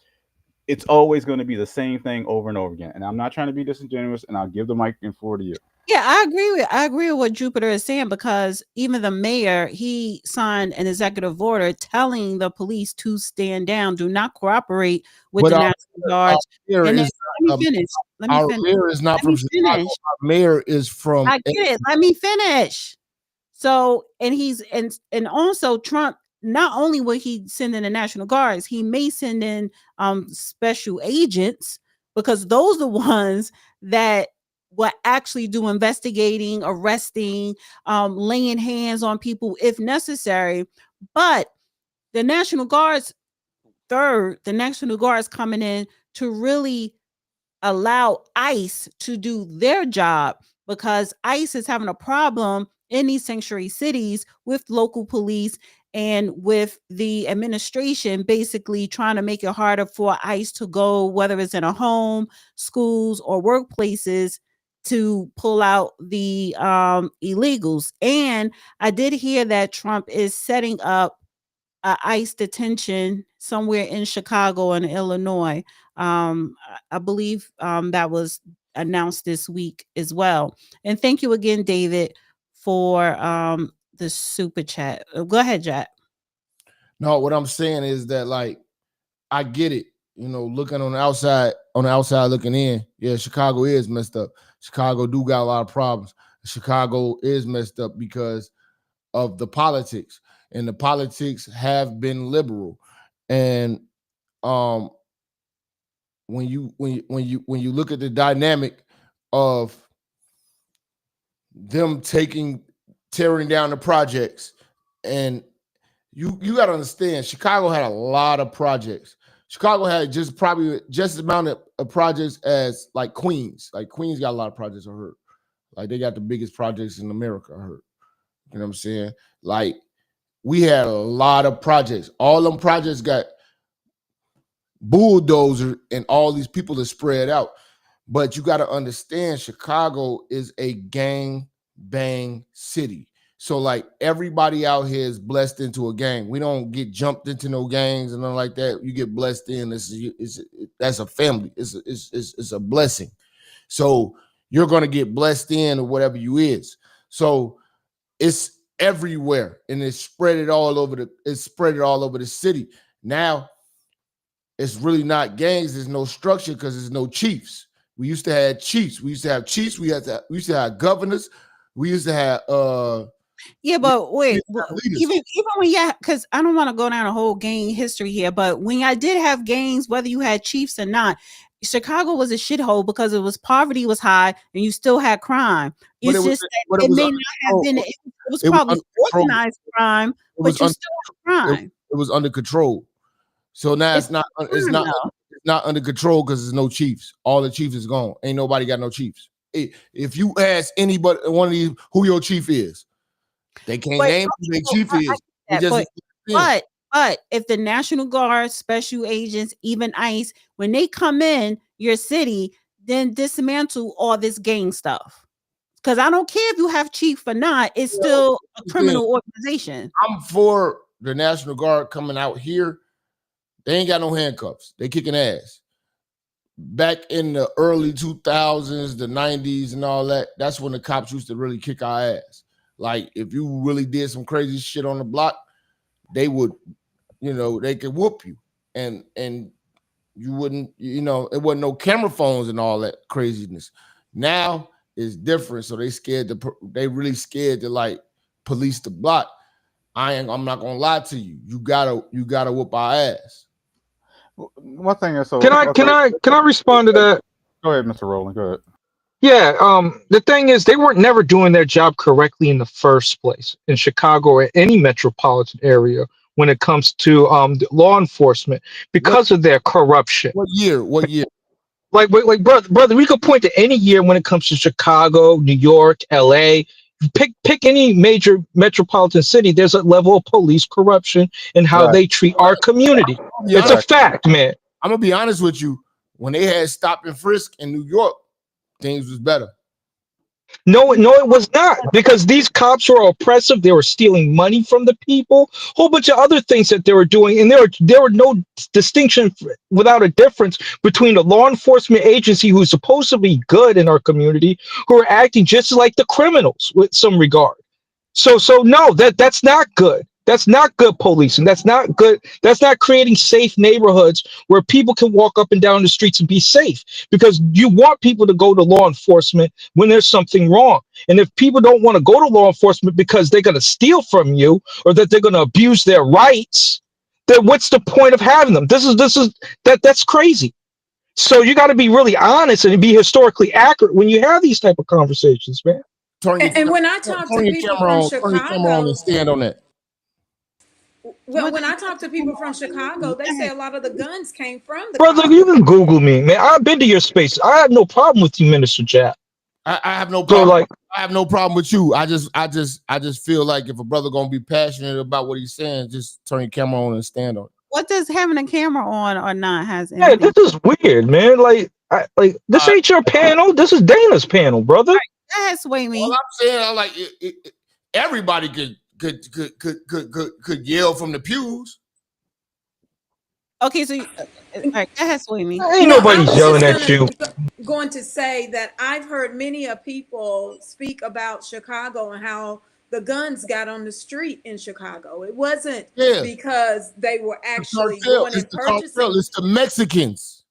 it's always going to be the same thing over and over again. And I'm not trying to be disingenuous, and I'll give the mic and floor to you. Yeah, I agree with what Jupiter is saying, because even the mayor, he signed an executive order telling the police to stand down, do not cooperate with the National Guard. Let me finish. Our mayor is not from Chicago. Our mayor is from. I get it. Let me finish. So, and also Trump, not only will he send in the National Guards, he may send in special agents, because those are the ones that will actually do investigating, arresting, laying hands on people if necessary. But the National Guard's coming in to really allow ICE to do their job, because ICE is having a problem in these sanctuary cities with local police and with the administration basically trying to make it harder for ICE to go, whether it's in a home, schools, or workplaces, to pull out the illegals. And I did hear that Trump is setting up ICE detention somewhere in Chicago and Illinois. I believe that was announced this week as well. And thank you again, David, for the super chat. Go ahead, Jack. No, what I'm saying is that, like, I get it. You know, looking on the outside looking in, yeah, Chicago is messed up. Chicago do got a lot of problems. Chicago is messed up because of the politics, and the politics have been liberal. And when you look at the dynamic of them taking tearing down the projects. And you got to understand, Chicago had a lot of projects. Chicago had probably just the amount of projects as like Queens. Like Queens got a lot of projects, I heard. Like they got the biggest projects in America, I heard. You know what I'm saying? Like we had a lot of projects. All them projects got bulldozers and all these people are spread out. But you got to understand, Chicago is a gang bang city. So like everybody out here is blessed into a gang. We don't get jumped into no gangs and nothing like that. You get blessed in. That's a family. It's a blessing. So you're gonna get blessed in or whatever you is. So it's everywhere and it's spread it all over the city. Now it's really not gangs. There's no structure because there's no chiefs. We used to have chiefs. We used to have chiefs. We used to have governors. We used to have yeah, but wait, even when because I don't want to go down a whole gang history here, but when I did have gangs, whether you had chiefs or not, Chicago was a shithole because poverty was high and you still had crime. It's just that it may not have been. It was probably organized crime, but you still had crime. It was under control. So now it's not under control because there's no chiefs. All the chiefs is gone. Ain't nobody got no chiefs. If you ask anybody, one of these, who your chief is, they can't name who their chief is. But if the National Guard, special agents, even ICE, when they come in your city, then dismantle all this gang stuff. Because I don't care if you have chief or not, it's still a criminal organization. I'm for the National Guard coming out here. They ain't got no handcuffs. They kicking ass. Back in the early 2000s, the 90s and all that, that's when the cops used to really kick our ass. Like, if you really did some crazy shit on the block, they would, they could whoop you. And you wouldn't, it wasn't no camera phones and all that craziness. Now it's different. So they really scared to like police the block. I'm not gonna lie to you. You gotta whoop our ass. One thing is, can I respond to that? Go ahead, Mr. Rowland. Go ahead. Yeah, the thing is, they weren't never doing their job correctly in the first place in Chicago or any metropolitan area when it comes to law enforcement because of their corruption. What year? Like brother, we could point to any year when it comes to Chicago, New York, LA. Pick any major metropolitan city. There's a level of police corruption in how they treat our community. It's a fact, man. I'm gonna be honest with you. When they had stop and frisk in New York, things was better. No, it was not, because these cops were oppressive. They were stealing money from the people, whole bunch of other things that they were doing, and there were no distinction without a difference between the law enforcement agency who's supposed to be good in our community, who are acting just like the criminals with some regard. So no, that's not good. That's not good policing. That's not good. That's not creating safe neighborhoods where people can walk up and down the streets and be safe, because you want people to go to law enforcement when there's something wrong. And if people don't want to go to law enforcement because they're going to steal from you or that they're going to abuse their rights, then what's the point of having them? That's crazy. So you got to be really honest and be historically accurate when you have these type of conversations, man. And when I talk to people from Chicago, and stand on that. Well, when I talk to people from Chicago, they say a lot of the guns came from the brother. You can Google me, man. I've been to your space. I have no problem with you, Minister Jack. I have no problem. I have no problem with you. I just feel like if a brother gonna be passionate about what he's saying, just turn your camera on and stand on it. What does having a camera on or not has? Yeah, this is weird, man. This ain't your panel. This is Dana's panel, brother. That's way me. All I'm saying, everybody could yell from the pews. Okay, so that has swayed me. Ain't nobody's yelling at you. Going to say that I've heard many of people speak about Chicago and how the guns got on the street in Chicago. It wasn't because they were actually going and purchasing. It's the Mexicans.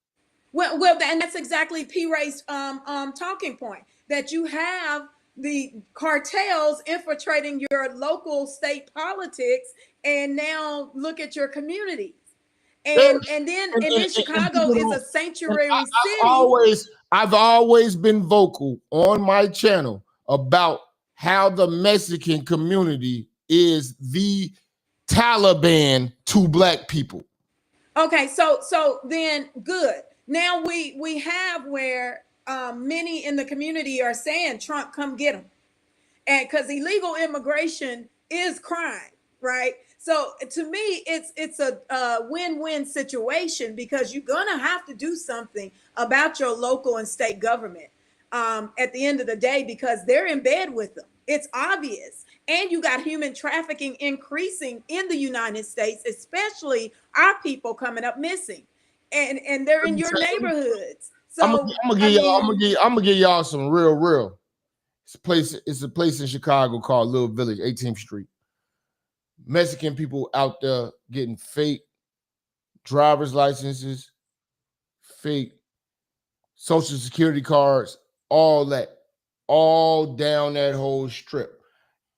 Well, and that's exactly P. Ray's talking point, that you have the cartels infiltrating your local state politics, and now look at your communities. And then Chicago is a sanctuary city. I've always been vocal on my channel about how the Mexican community is the Taliban to black people. Okay, so then good. Now we have where many in the community are saying, Trump, come get him. And because illegal immigration is crime, right? So to me, it's a win-win situation, because you're gonna have to do something about your local and state government at the end of the day, because they're in bed with them. It's obvious. And you got human trafficking increasing in the United States, especially our people coming up missing, and they're in your neighborhoods. So I'm gonna give y'all some real. It's a place in Chicago called Little Village, 18th Street. Mexican people out there getting fake driver's licenses, fake social security cards, all that, all down that whole strip.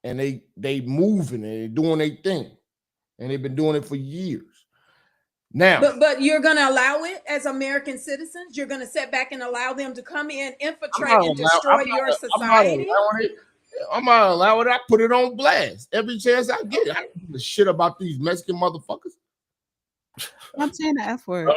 And they moving and they doing their thing. And they've been doing it for years. Now, but you're gonna allow it as American citizens? You're gonna sit back and allow them to come in, infiltrate, and destroy your society? I'm not allowing it. I put it on blast every chance I get. I don't give a shit about these Mexican motherfuckers. I'm saying the F word.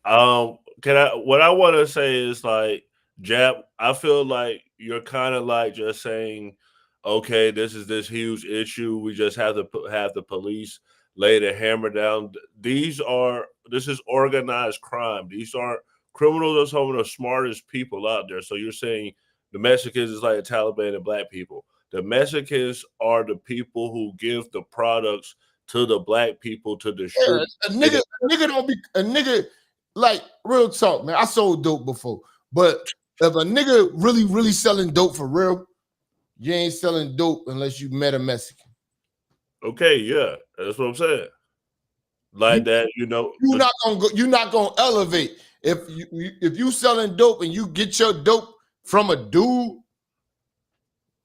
What I want to say is, like, Jap, I feel like you're kind of like just saying, okay, this is this huge issue. We just have to have the police lay the hammer down. This is organized crime. These aren't criminals. Are some of the smartest people out there. So you're saying the Mexicans is like the Taliban and black people. The Mexicans are the people who give the products to the black people to distribute. Yeah, a nigga like, real talk, man. I sold dope before, but if a nigga really selling dope for real, you ain't selling dope unless you met a Mexican. Okay, yeah, that's what I'm saying. Like that, you're not gonna elevate if you selling dope and you get your dope from a dude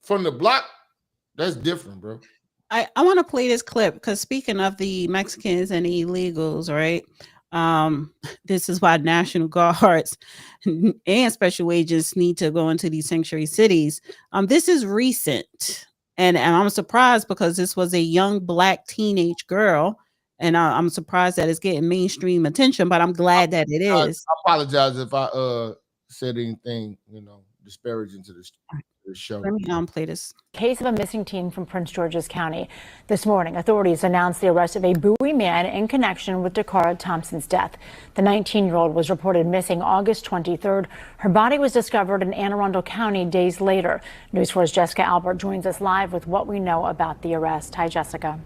from the block. That's different, bro. I want to play this clip because speaking of the Mexicans and the illegals, right? This is why National Guards and special agents need to go into these sanctuary cities. This is recent, and I'm surprised because this was a young black teenage girl, and I'm surprised that it's getting mainstream attention. But I'm glad that it is. I apologize if I said anything, disparaging to this show. Let me play this. Case of a missing teen from Prince George's County. This morning, authorities announced the arrest of a Bowie man in connection with Dakara Thompson's death. The 19-year-old was reported missing August 23rd. Her body was discovered in Anne Arundel County days later. News 4's Jessica Albert joins us live with what we know about the arrest. Hi, Jessica.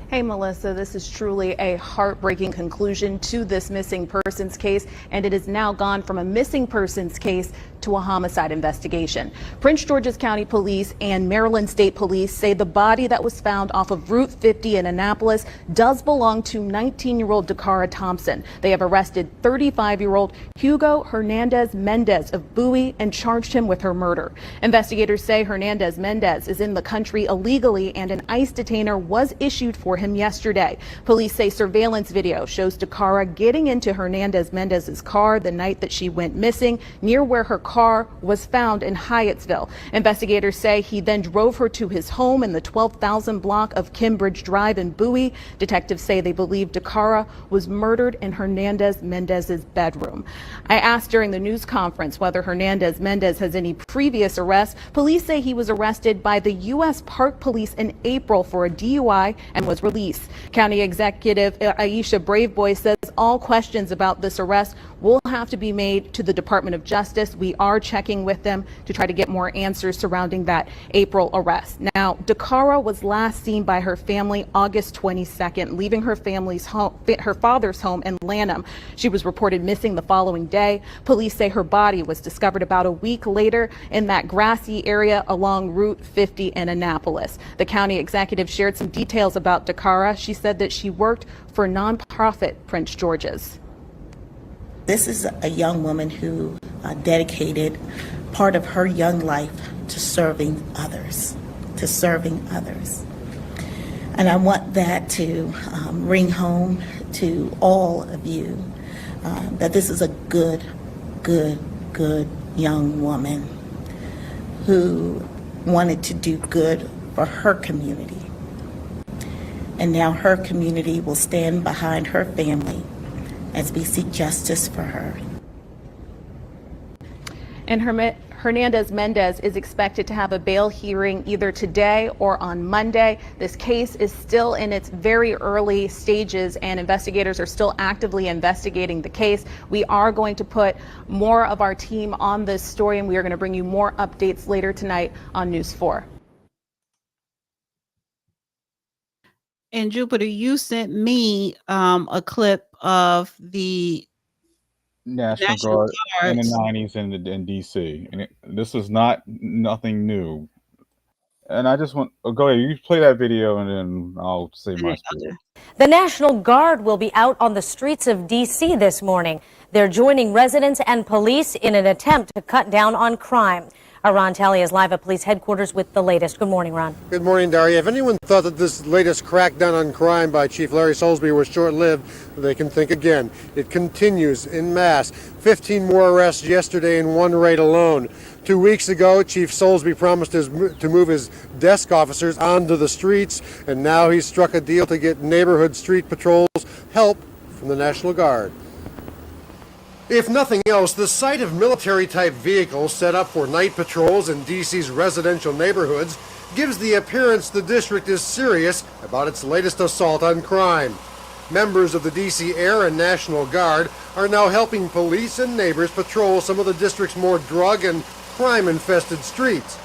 Hey, Melissa, this is truly a heartbreaking conclusion to this missing persons case, and it has now gone from a missing persons case to a homicide investigation. Prince George's County Police and Maryland State Police say the body that was found off of Route 50 in Annapolis does belong to 19-year-old Dakara Thompson. They have arrested 35-year-old Hugo Hernandez Mendez of Bowie and charged him with her murder. Investigators say Hernandez Mendez is in the country illegally and an ICE detainer was issued for him yesterday. Police say surveillance video shows Dakara getting into Hernandez Mendez's car the night that she went missing near where her car was found in Hyattsville. Investigators say he then drove her to his home in the 12,000 block of Kimbridge Drive in Bowie. Detectives say they believe Dakara was murdered in Hernandez Mendez's bedroom. I asked during the news conference whether Hernandez Mendez has any previous arrests. Police say he was arrested by the U.S. Park Police in April for a DUI and was released. County Executive Aisha Braveboy says all questions about this arrest will have to be made to the Department of Justice. We are checking with them to try to get more answers surrounding that April arrest. Now, Dakara was last seen by her family August 22nd, leaving her family's home, her father's home in Lanham. She was reported missing the following day. Police say her body was discovered about a week later in that grassy area along Route 50 in Annapolis. The county executive shared some details about Dakara. She said that she worked for nonprofit Prince George's. This is a young woman who dedicated part of her young life to serving others, And I want that to ring home to all of you that this is a good young woman who wanted to do good for her community. And now her community will stand behind her family as we seek justice for her. And Hernandez Mendez is expected to have a bail hearing either today or on Monday. This case is still in its very early stages, and investigators are still actively investigating the case. We are going to put more of our team on this story, and we are going to bring you more updates later tonight on News 4. And Jupiter, you sent me a clip of the National Guard in the 90s in DC, and this is nothing new. And I just want go ahead. You play that video, and then I'll say my spiel. The National Guard will be out on the streets of D.C. this morning. They're joining residents and police in an attempt to cut down on crime. Ron Talley is live at police headquarters with the latest. Good morning, Ron. Good morning, Daria. If anyone thought that this latest crackdown on crime by Chief Larry Soulsby was short-lived, they can think again. It continues en masse. 15 more arrests yesterday in one raid alone. 2 weeks ago, Chief Soulsby promised to move his desk officers onto the streets, and now he's struck a deal to get neighborhood street patrols help from the National Guard. If nothing else, the sight of military-type vehicles set up for night patrols in D.C.'s residential neighborhoods gives the appearance the district is serious about its latest assault on crime. Members of the D.C. Air and National Guard are now helping police and neighbors patrol some of the district's more drug and crime-infested streets.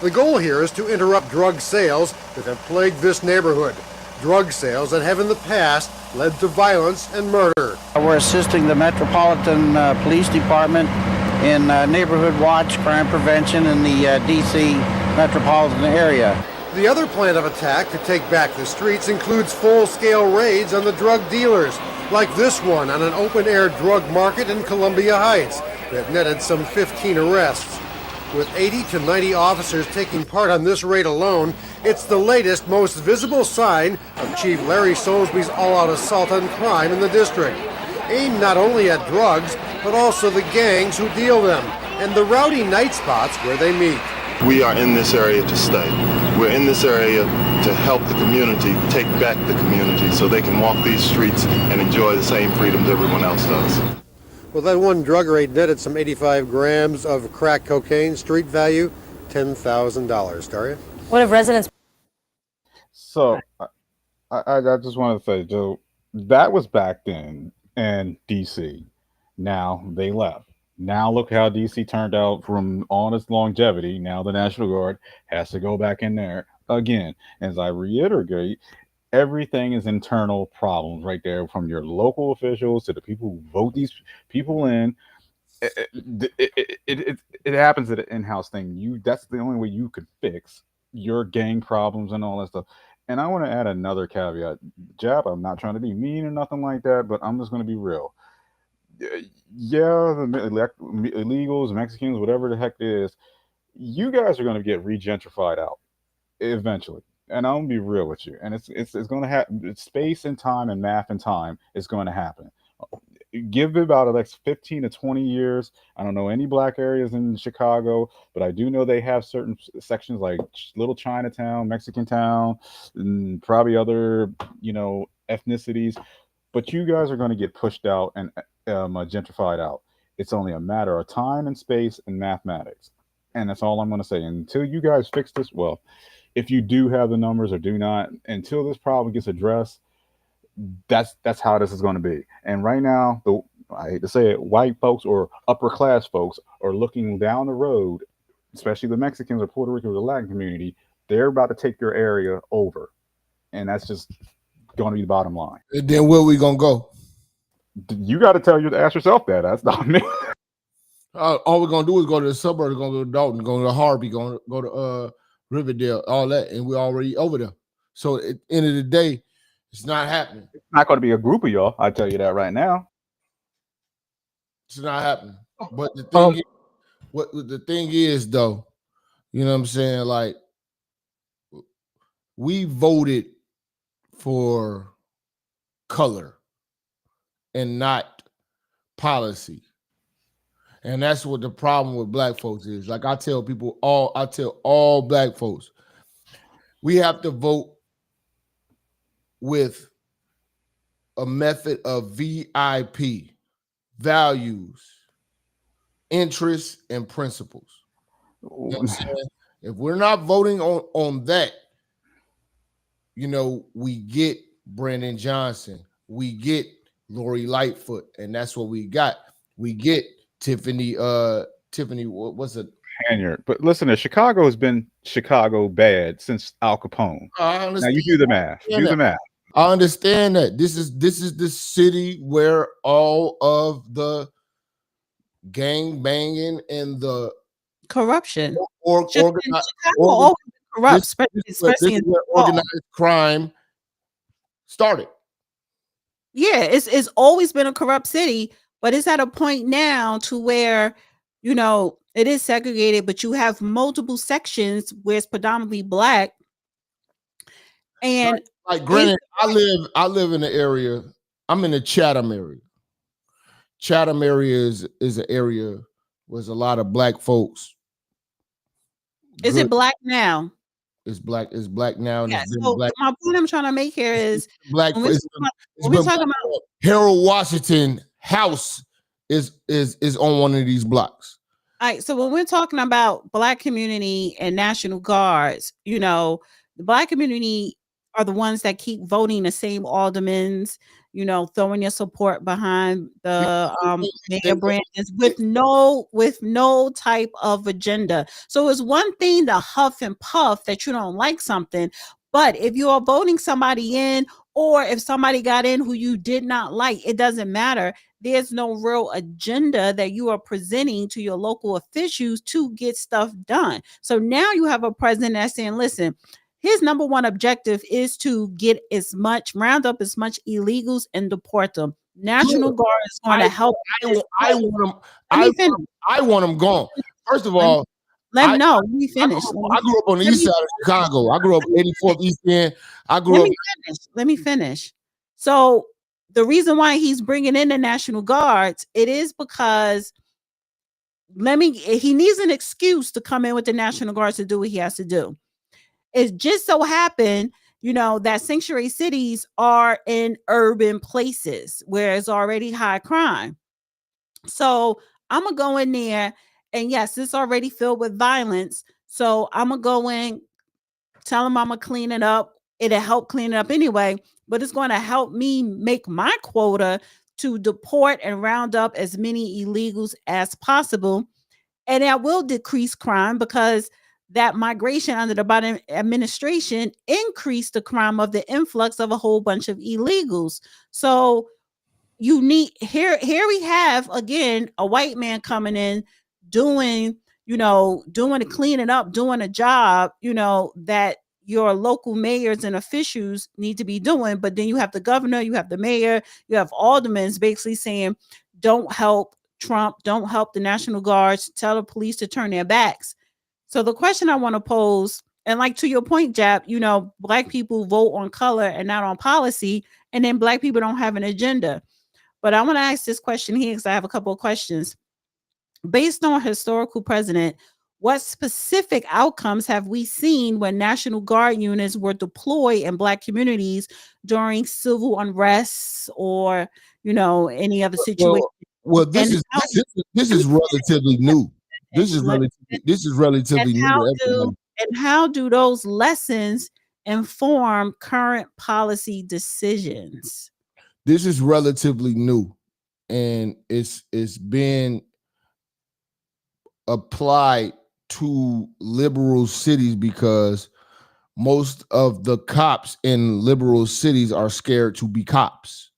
The goal here is to interrupt drug sales that have plagued this neighborhood. Drug sales that have in the past led to violence and murder. We're assisting the Metropolitan Police Department in neighborhood watch, crime prevention in the D.C. metropolitan area. The other plan of attack to take back the streets includes full-scale raids on the drug dealers, like this one on an open-air drug market in Columbia Heights that netted some 15 arrests. With 80 to 90 officers taking part on this raid alone, it's the latest, most visible sign of Chief Larry Soulsby's all-out assault on crime in the district. Aimed not only at drugs, but also the gangs who deal them, and the rowdy night spots where they meet. We are in this area to stay. We're in this area to help the community take back the community so they can walk these streets and enjoy the same freedoms everyone else does. Well, that one drug raid netted some 85 grams of crack cocaine, street value $10,000. Daria? What have residents? So I just wanted to say, Joe, that was back then in DC. Now they left. Now look how DC turned out from all its longevity. Now the National Guard has to go back in there again. As I reiterate, everything is internal problems right there, from your local officials to the people who vote these people in. It happens at an in-house thing. That's the only way you could fix your gang problems and all that stuff. And I want to add another caveat. Jab, I'm not trying to be mean or nothing like that, but I'm just going to be real. Yeah, the illegals, Mexicans, whatever the heck it is, you guys are going to get regentrified out eventually. And I'm gonna be real with you. And it's going to happen. Space and time and math and time is going to happen. Give it about the next 15 to 20 years. I don't know any black areas in Chicago, but I do know they have certain sections like Little Chinatown, Mexican Town, and probably other, ethnicities. But you guys are going to get pushed out and gentrified out. It's only a matter of time and space and mathematics. And that's all I'm going to say. Until you guys fix this, well, if you do have the numbers or do not, until this problem gets addressed, that's how this is going to be. And right now, I hate to say it, white folks or upper class folks are looking down the road, especially the Mexicans or Puerto Rican or the Latin community. They're about to take your area over, and that's just going to be the bottom line. And then where we gonna go? You got to ask yourself that. That's not me. All we're gonna do is go to the suburbs, go to Dalton, go to Harvey, go to Riverdale, all that, and we're already over there. So at the end of the day, it's not happening. It's not going to be a group of y'all. I tell you that right now. It's not happening. But the thing is, though, you know what I'm saying? Like, we voted for color and not policy. And that's what the problem with black folks is. Like I tell all black folks, we have to vote with a method of VIP, values, interests, and principles. You know what I'm saying? If we're not voting on that, you know, we get Brandon Johnson, we get Lori Lightfoot, and that's what we got. We get Tiffany, what's it? Hanyard. But listen, Chicago has been Chicago bad since Al Capone. Now you do the math. Do the math. I understand that. This is the city where all of the gang banging and the corruption organized crime started. Yeah, it's always been a corrupt city, but it's at a point now to where, you know, it is segregated, but you have multiple sections where it's predominantly black. And like granted, I live in the area. I'm in the Chatham area. Chatham area is an area where there's a lot of black folks. Is it black now? It's black. It's black now. Yeah. So my point I'm trying to make here is black. When we're talking about Harold Washington House is on one of these blocks. All right. So when we're talking about black community and National Guards, you know, the black community are the ones that keep voting the same aldermans, you know, throwing your support behind the Mayor Brandon with no type of agenda. So it's one thing to huff and puff that you don't like something, but if you are voting somebody in, or if somebody got in who you did not like, it doesn't matter. There's no real agenda that you are presenting to your local officials to get stuff done. So now you have a president that's saying, listen, his number one objective is to round up as much illegals and deport them. National Guard is going to help. I want them gone. First of all, let me finish. I grew up on the east side of Chicago. I grew up 84th East End. Let me finish. So the reason why he's bringing in the National Guards, it is because he needs an excuse to come in with the National Guards to do what he has to do. It just so happened, you know, that sanctuary cities are in urban places where it's already high crime. So I'm going to go in there, and yes, it's already filled with violence. So I'm going to go in, tell them I'm going to clean it up. It'll help clean it up anyway, but it's going to help me make my quota to deport and round up as many illegals as possible. And that will decrease crime, because that migration under the Biden administration increased the crime of the influx of a whole bunch of illegals. So you need here we have again a white man coming in doing the cleaning up, doing a job, you know, that your local mayors and officials need to be doing. But then you have the governor, you have the mayor, you have aldermen basically saying, don't help Trump, don't help the National Guards, tell the police to turn their backs. So the question I want to pose, and like to your point, Jap, you know, black people vote on color and not on policy, and then black people don't have an agenda. But I want to ask this question here because I have a couple of questions. Based on historical precedent, what specific outcomes have we seen when National Guard units were deployed in black communities during civil unrest or, you know, any other situation? Well, this is relatively new. This is relatively new. And how do those lessons inform current policy decisions? This is relatively new, and it's been applied to liberal cities because most of the cops in liberal cities are scared to be cops,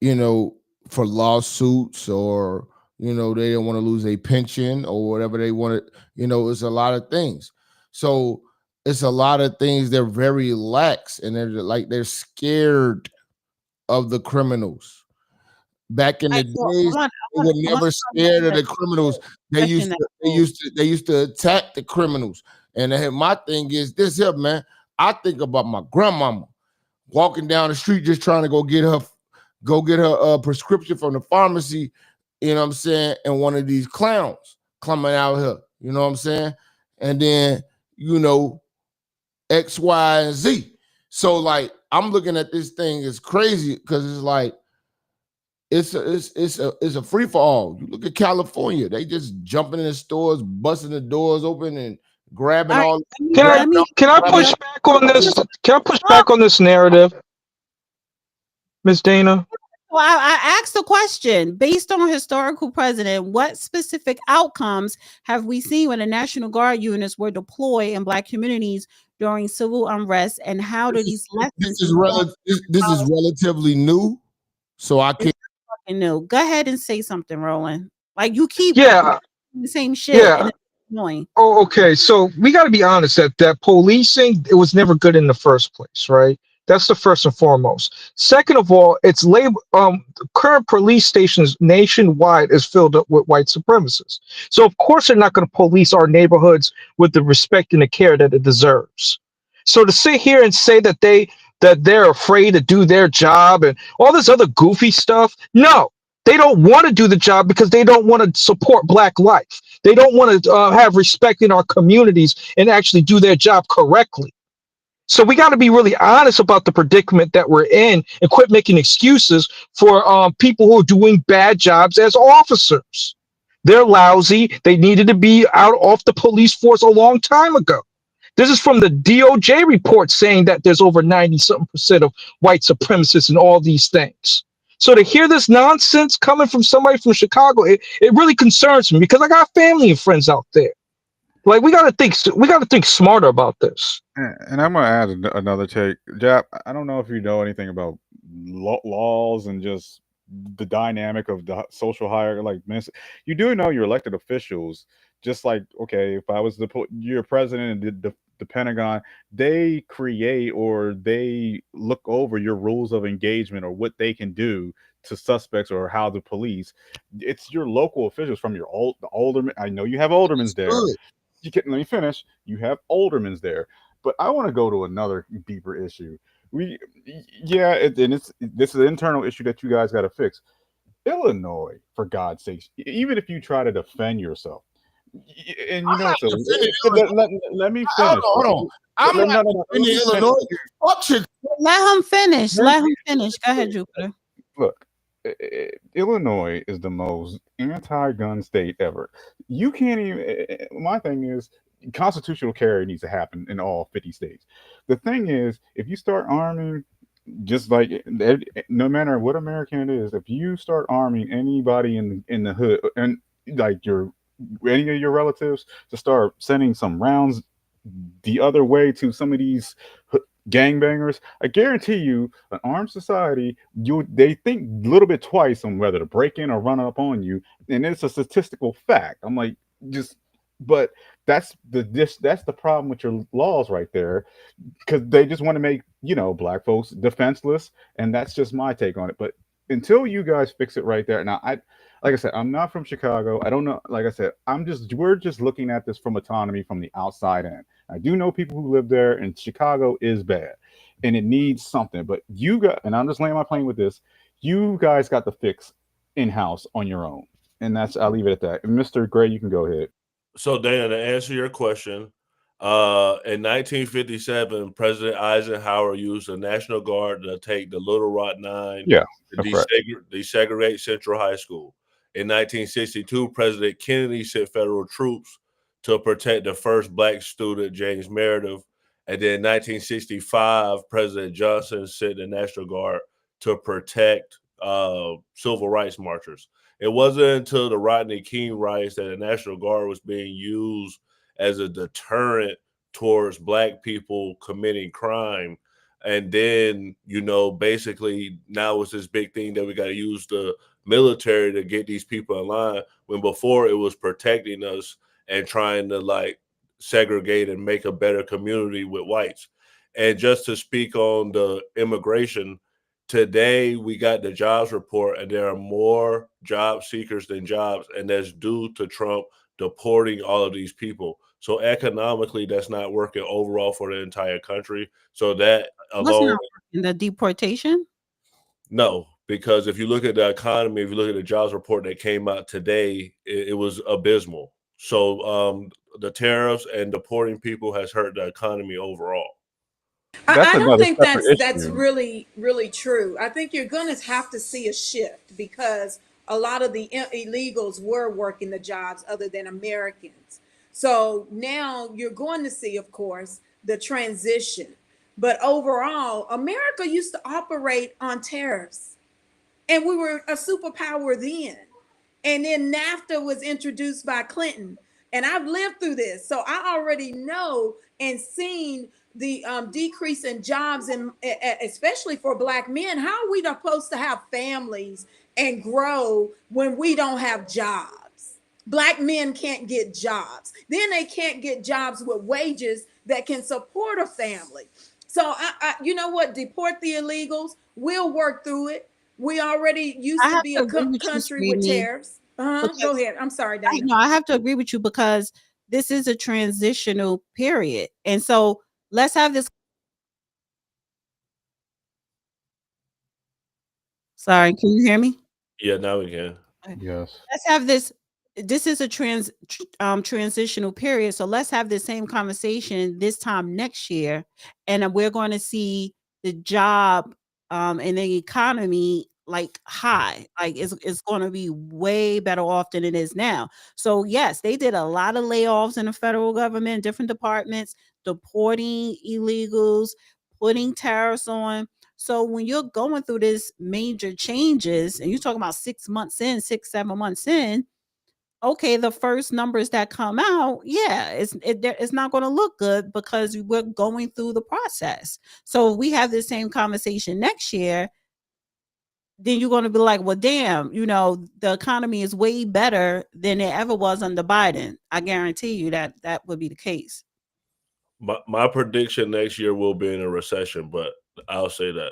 you know, for lawsuits, or you know, they don't want to lose a pension or whatever they want to, you know, it's a lot of things. So it's a lot of things. They're very lax, and they're scared of the criminals. Back in the days, they were never scared of the criminals. They used to attack the criminals. And my thing is this here, man. I think about my grandmama walking down the street just trying to go get her prescription from the pharmacy, you know what I'm saying, and one of these clowns coming out here, you know what I'm saying? And then, you know, X, Y, and Z. So like I'm looking at this thing as crazy because it's like it's a free for all. You look at California, they just jumping in the stores, busting the doors open and grabbing all. Can I push back on this? Can I push back on this narrative, Miss Dana? Well, I asked the question based on historical precedent. What specific outcomes have we seen when the National Guard units were deployed in Black communities during civil unrest, and how do these lessons? This is relatively new, so I can't. No, go ahead and say something, Roland. Like you keep the same shit. And it's annoying. Oh, okay. So we got to be honest that policing, it was never good in the first place, right? That's the first and foremost. Second of all, it's labor. Current police stations nationwide is filled up with white supremacists. So of course they're not going to police our neighborhoods with the respect and the care that it deserves. So to sit here and say that they're afraid to do their job and all this other goofy stuff, no, they don't want to do the job because they don't want to support Black life. They don't want to have respect in our communities and actually do their job correctly. So we got to be really honest about the predicament that we're in and quit making excuses for people who are doing bad jobs as officers. They're lousy. They needed to be out off the police force a long time ago. This is from the DOJ report saying that there's over 90-something% of white supremacists in all these things. So to hear this nonsense coming from somebody from Chicago, it really concerns me because I got family and friends out there. Like we gotta think smarter about this. And I'm gonna add another take, Jap. I don't know if you know anything about laws and just the dynamic of the social hierarchy. Like, you do know your elected officials. Just like, okay, if I was your president and the Pentagon, they create or they look over your rules of engagement or what they can do to suspects or how the police. It's your local officials from your aldermen. I know you have aldermen there. Let me finish. You have aldermen there, but I want to go to another deeper issue. This is an internal issue that you guys got to fix. Illinois, for God's sakes, even if you try to defend yourself, and you know, let me finish. Hold on. I'm not defending Illinois. Let him finish. Let him finish. Go ahead, Jupiter. Look, Illinois is the most anti-gun state ever. You can't even. My thing is, constitutional carry needs to happen in all 50 states. The thing is, if you start arming, just like no matter what American it is, if you start arming anybody in the hood and like any of your relatives to start sending some rounds the other way to some of these gangbangers, I guarantee you, an armed society, they think a little bit twice on whether to break in or run up on you, and it's a statistical fact. I'm like, but that's the problem with your laws right there, because they just want to make Black folks defenseless, and that's just my take on it. But until you guys fix it right there, now like I said, I'm not from Chicago. I don't know. Like I said, we're just looking at this from autonomy from the outside in. I do know people who live there, and Chicago is bad, and it needs something. But and I'm just laying my plane with this. You guys got the fix in-house on your own, and I'll leave it at that. And Mr. Gray, you can go ahead. So, Dana, to answer your question, in 1957, President Eisenhower used the National Guard to take the Little Rock Nine to desegregate Central High School. In 1962, President Kennedy sent federal troops to protect the first Black student, James Meredith. And then in 1965, President Johnson sent the National Guard to protect civil rights marchers. It wasn't until the Rodney King riots that the National Guard was being used as a deterrent towards Black people committing crime. And then, basically now it's this big thing that we got to use the military to get these people in line, when before it was protecting us and trying to segregate and make a better community with whites. And just to speak on the immigration, today we got the jobs report, and there are more job seekers than jobs, and that's due to Trump deporting all of these people. So economically, that's not working overall for the entire country. So that alone, the deportation? No, because if you look at the economy, if you look at the jobs report that came out today, it was abysmal. So the tariffs and deporting people has hurt the economy overall. I don't think that's really true. I think you're going to have to see a shift because a lot of the illegals were working the jobs other than Americans. So now you're going to see, of course, the transition. But overall, America used to operate on tariffs, and we were a superpower then. And then NAFTA was introduced by Clinton, and I've lived through this, so I already know and seen the decrease in jobs, and especially for Black men. How are we supposed to have families and grow when we don't have jobs? Black men can't get jobs. Then they can't get jobs with wages that can support a family. So you know what? Deport the illegals. We'll work through it. We already used to be a country with tariffs. Go ahead. I'm sorry, Dana. No, I have to agree with you because this is a transitional period. And so let's have this. Sorry, can you hear me? Yeah, now we can. Yes. Let's have this. This is a transitional period. So let's have the same conversation this time next year. And we're going to see the job and the economy like high, like it's going to be way better off than it is now. So yes, they did a lot of layoffs in the federal government, different departments, deporting illegals, putting tariffs on. So when you're going through this major changes and you're talking about 6 months in, 6-7 months in, okay, the first numbers that come out, yeah, it's not going to look good because we're going through the process. So if we have the same conversation next year, then you're going to be like, well, damn, the economy is way better than it ever was under Biden. I guarantee you that would be the case. My prediction next year will be in a recession, but I'll say that.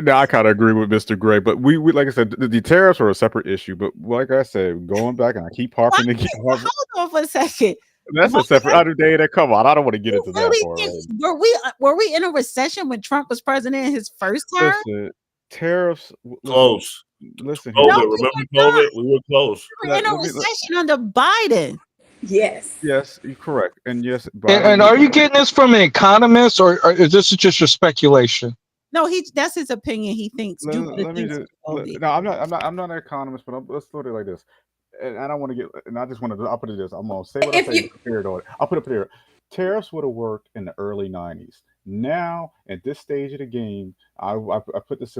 Now I kind of agree with Mr. Gray, but we like I said, the tariffs are a separate issue. But like I said, going back and I keep harping again. Hold on for a second. That's a separate other day. That come on, I don't want to get into that part. Were we in a recession when Trump was president in his first term? Listen, tariffs close. Listen, COVID. Remember COVID? We were close. We were in a recession under Biden. Yes. Yes, you're correct. And yes, and are you getting this from an economist, or is this just your speculation? No, that's his opinion. He thinks. No, I'm not an economist, but let's put it like this. And I don't want to get. And I just want to. I'll put it this. I'm gonna say what I say. Prepared on it. I'll put it up here. Tariffs would have worked in the early '90s. Now, at this stage of the game, I put this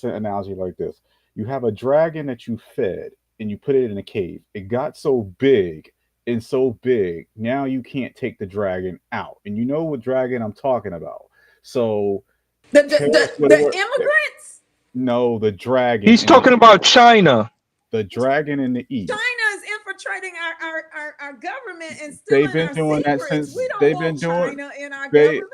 analogy like this: you have a dragon that you fed, and you put it in a cave. It got so big and so big. Now you can't take the dragon out, and you know what dragon I'm talking about. So. The immigrants? No, the dragon. He's talking about China. The dragon in the east. China is infiltrating our government and they've been doing that since they've been doing China in our government.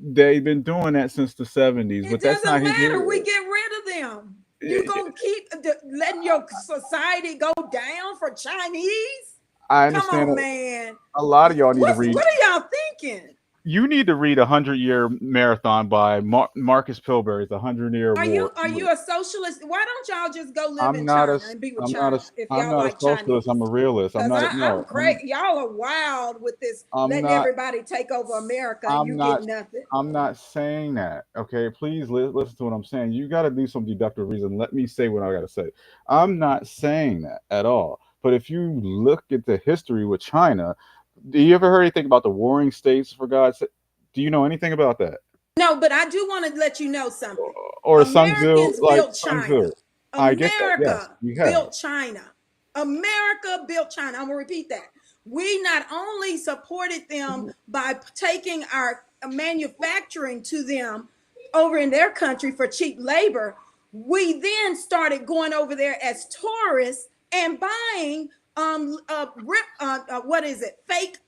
They've been doing that since the 70s. But that's not matter. We get rid of them. You gonna keep letting your society go down for Chinese? I understand. Come on, man. A lot of y'all need to read. What are y'all thinking? You need to read 100-Year Marathon by Marcus Pillsbury's 100-Year War. Are you a socialist? Why don't y'all just go live in China and be with China? I'm not a socialist. I'm a realist. I'm not. I'm crazy. Y'all are wild with this. Letting everybody take over America. You get nothing. I'm not saying that. Okay, please listen to what I'm saying. You got to do some deductive reason. Let me say what I got to say. I'm not saying that at all. But if you look at the history with China. Do you ever heard anything about the warring states, for God's sake? Do you know anything about that? No, but I do want to let you know something. Or Sun Tzu, like Sun Tzu. I get that. Yes, built China. America built China. I'm going to repeat that. We not only supported them by taking our manufacturing to them over in their country for cheap labor, we then started going over there as tourists and buying what is it? Fake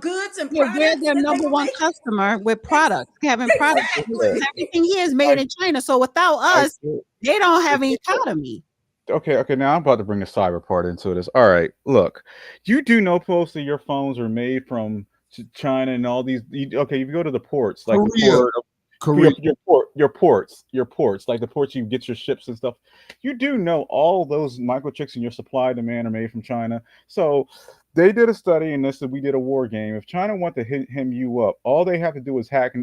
goods and products. We're their number one customer with products, having products. Everything here is made in China. So without us, they don't have an economy. Okay. Now I'm about to bring the cyber part into this. All right, look, you do know most of your phones are made from China and all these. Okay, if you go to the ports, like your ports, like the ports you get your ships and stuff. You do know all those microchips in your supply demand are made from China. So they did a study, and this we did a war game. If China want to hem you up, all they have to do is hack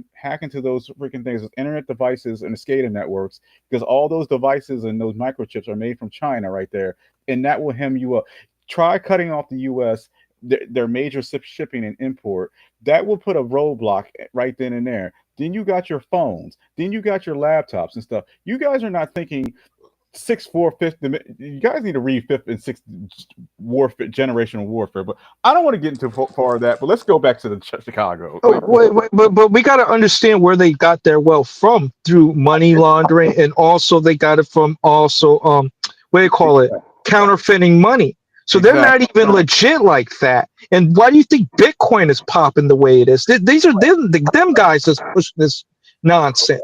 into those freaking things, internet devices and the SCADA networks, because all those devices and those microchips are made from China right there, and that will hem you up. Try cutting off the U.S. their major shipping and import. That will put a roadblock right then and there. Then you got your phones. Then you got your laptops and stuff. You guys are not thinking 6th, 4th, 5th. You guys need to read 5th and 6th warfare, generational warfare. But I don't want to get into far of that. But let's go back to the Chicago. But we got to understand where they got their wealth from through money laundering, and also they got it from what do you call it, counterfeiting money. So they're not even legit like that. And why do you think Bitcoin is popping the way it is? These are them guys that push this nonsense.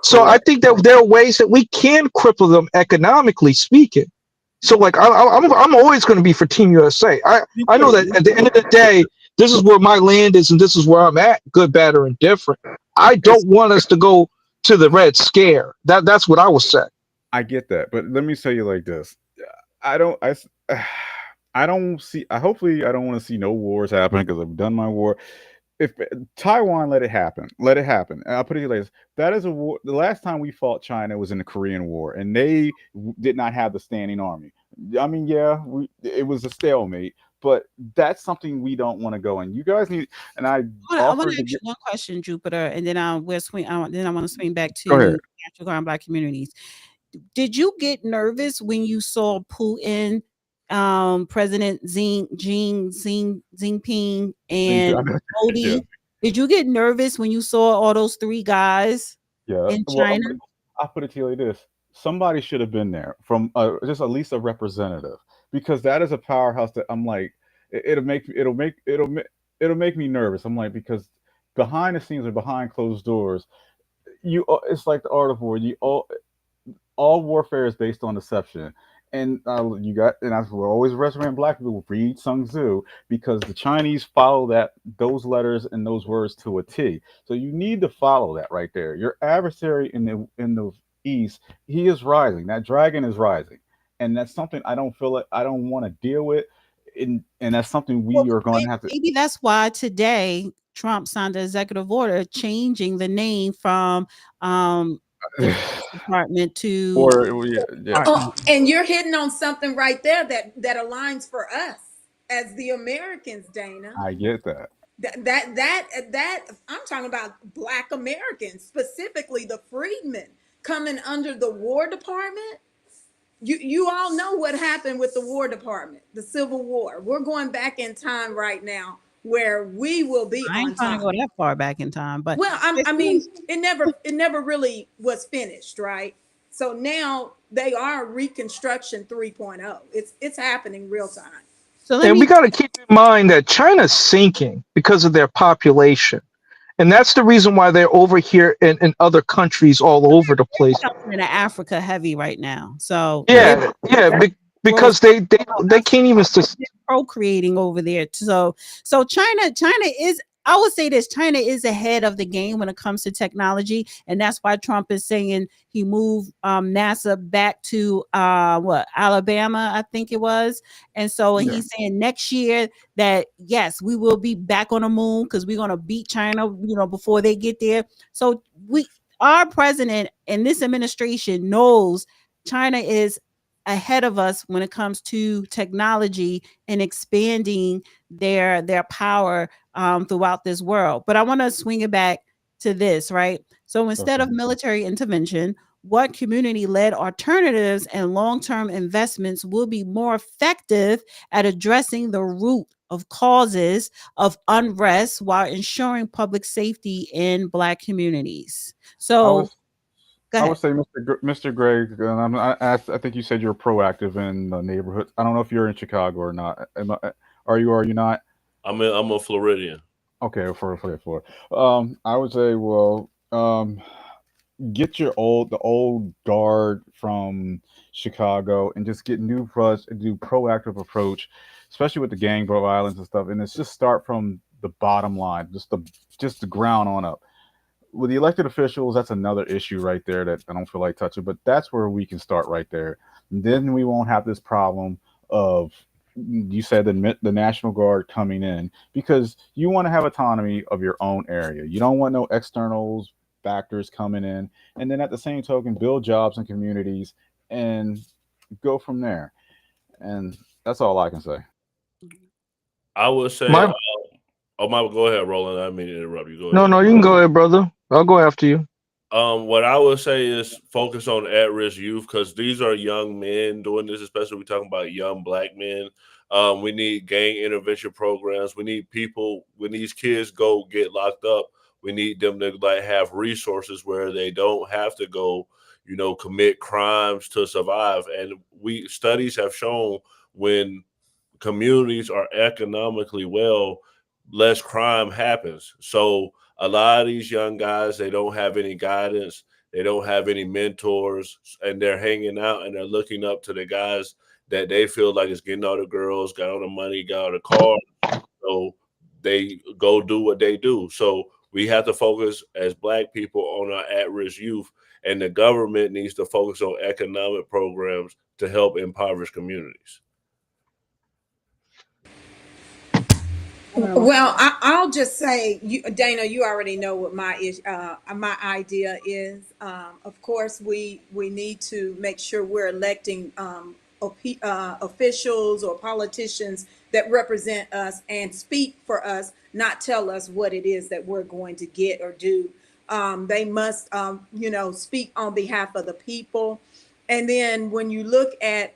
So I think that there are ways that we can cripple them economically speaking. So like I'm always going to be for Team USA. I know that at the end of the day, this is where my land is and this is where I'm at, good, bad, or indifferent. I don't want us to go to the Red Scare. That's what I will say. I get that, but let me say you like this. I don't see. Hopefully, I don't want to see no wars happen because I've done my war. If Taiwan, let it happen. Let it happen. And I'll put it like this: that is a war. The last time we fought China was in the Korean War, and they did not have the standing army. I mean, yeah, it was a stalemate, but that's something we don't want to go in. You guys need, and I want to ask you one question, Jupiter, and then we'll swing. Then I want to swing back to African and Black communities. Did you get nervous when you saw Putin, President Xi Jinping, and Modi? Yeah. Did you get nervous when you saw all those three guys in China? I'll put it to you like this: somebody should have been there from just at least a representative, because that is a powerhouse that I'm like, it'll make me nervous. I'm like, because behind the scenes or behind closed doors, it's like the art of war. All warfare is based on deception, and I will always recommend Black people read Sun Tzu, because the Chinese follow those letters and those words to a T. So you need to follow that right there. Your adversary in the East, he is rising. That dragon is rising, and that's something I don't want to deal with, and that's something we are going to have to. Maybe that's why today Trump signed an executive order changing the name from department to and you're hitting on something right there that aligns for us as the Americans, Dana. I get that. That I'm talking about Black Americans, specifically the freedmen coming under the War Department. You all know what happened with the War Department, the Civil War. We're going back in time right now, where we will be. I ain't trying to go that far back in time, but I mean, it never really was finished, right? So now they are Reconstruction 3.0. It's happening real time. And we got to keep in mind that China's sinking because of their population, and that's the reason why they're over here in other countries all over the place. In Africa, heavy right now. So because they can't even procreating over there. So China is, I would say this, China is ahead of the game when it comes to technology, and that's why Trump is saying he moved NASA back to Alabama, I think it was. And so he's saying next year that yes, we will be back on the moon because we're going to beat China, before they get there. So our president and this administration knows China is ahead of us when it comes to technology and expanding their power throughout this world. But I want to swing it back to this, right? So instead of military intervention, what community-led alternatives and long-term investments will be more effective at addressing the root of causes of unrest while ensuring public safety in Black communities? So I would say, Mr. Gregg, and I think you said you're proactive in the neighborhood. I don't know if you're in Chicago or not. Are you? Are you not? I'm a Floridian. Okay, for Florida. I would say, get the old guard from Chicago and just get do proactive approach, especially with the gang violence and stuff. And it's just start from the bottom line, just the ground on up. with the elected officials, that's another issue right there that I don't feel like touching, but that's where we can start right there. And then we won't have this problem of, you said, the National Guard coming in, because you want to have autonomy of your own area. You don't want no externals factors coming in, and then at the same token, build jobs in communities and go from there. And that's all I can say. I would say, go ahead, Roland. I didn't mean to interrupt you. Go ahead. No, you can go ahead, brother. I'll go after you. What I would say is focus on at-risk youth, because these are young men doing this, especially we're talking about young Black men. We need gang intervention programs. We need people, when these kids go get locked up, we need them to like have resources where they don't have to go, commit crimes to survive. And studies have shown when communities are economically well, less crime happens. So a lot of these young guys, they don't have any guidance, they don't have any mentors, and they're hanging out and they're looking up to the guys that they feel like is getting all the girls, got all the money, got all the cars. So they go do what they do. So we have to focus as Black people on our at-risk youth, and the government needs to focus on economic programs to help impoverished communities. Well, I'll just say, Dana, you already know what my idea is. Of course, we need to make sure we're electing officials or politicians that represent us and speak for us, not tell us what it is that we're going to get or do. They must, speak on behalf of the people. And then when you look at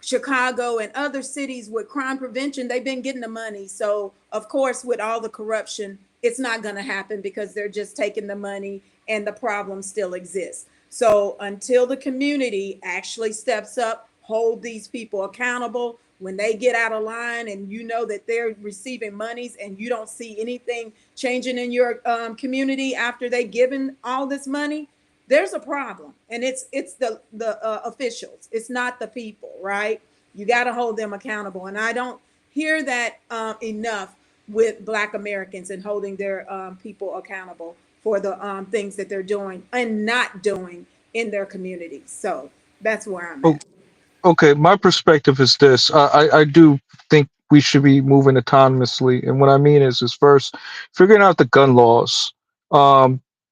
Chicago and other cities with crime prevention, they've been getting the money. So, of course, with all the corruption, it's not going to happen because they're just taking the money and the problem still exists. So until the community actually steps up, hold these people accountable, when they get out of line and you know that they're receiving monies and you don't see anything changing in your community after they've given all this money, there's a problem. And it's the officials. It's not the people, right? You got to hold them accountable. And I don't hear that enough with Black Americans and holding their people accountable for the things that they're doing and not doing in their communities. So that's where I'm at. Okay, my perspective is this. I do think we should be moving autonomously. And what I mean is first, figuring out the gun laws,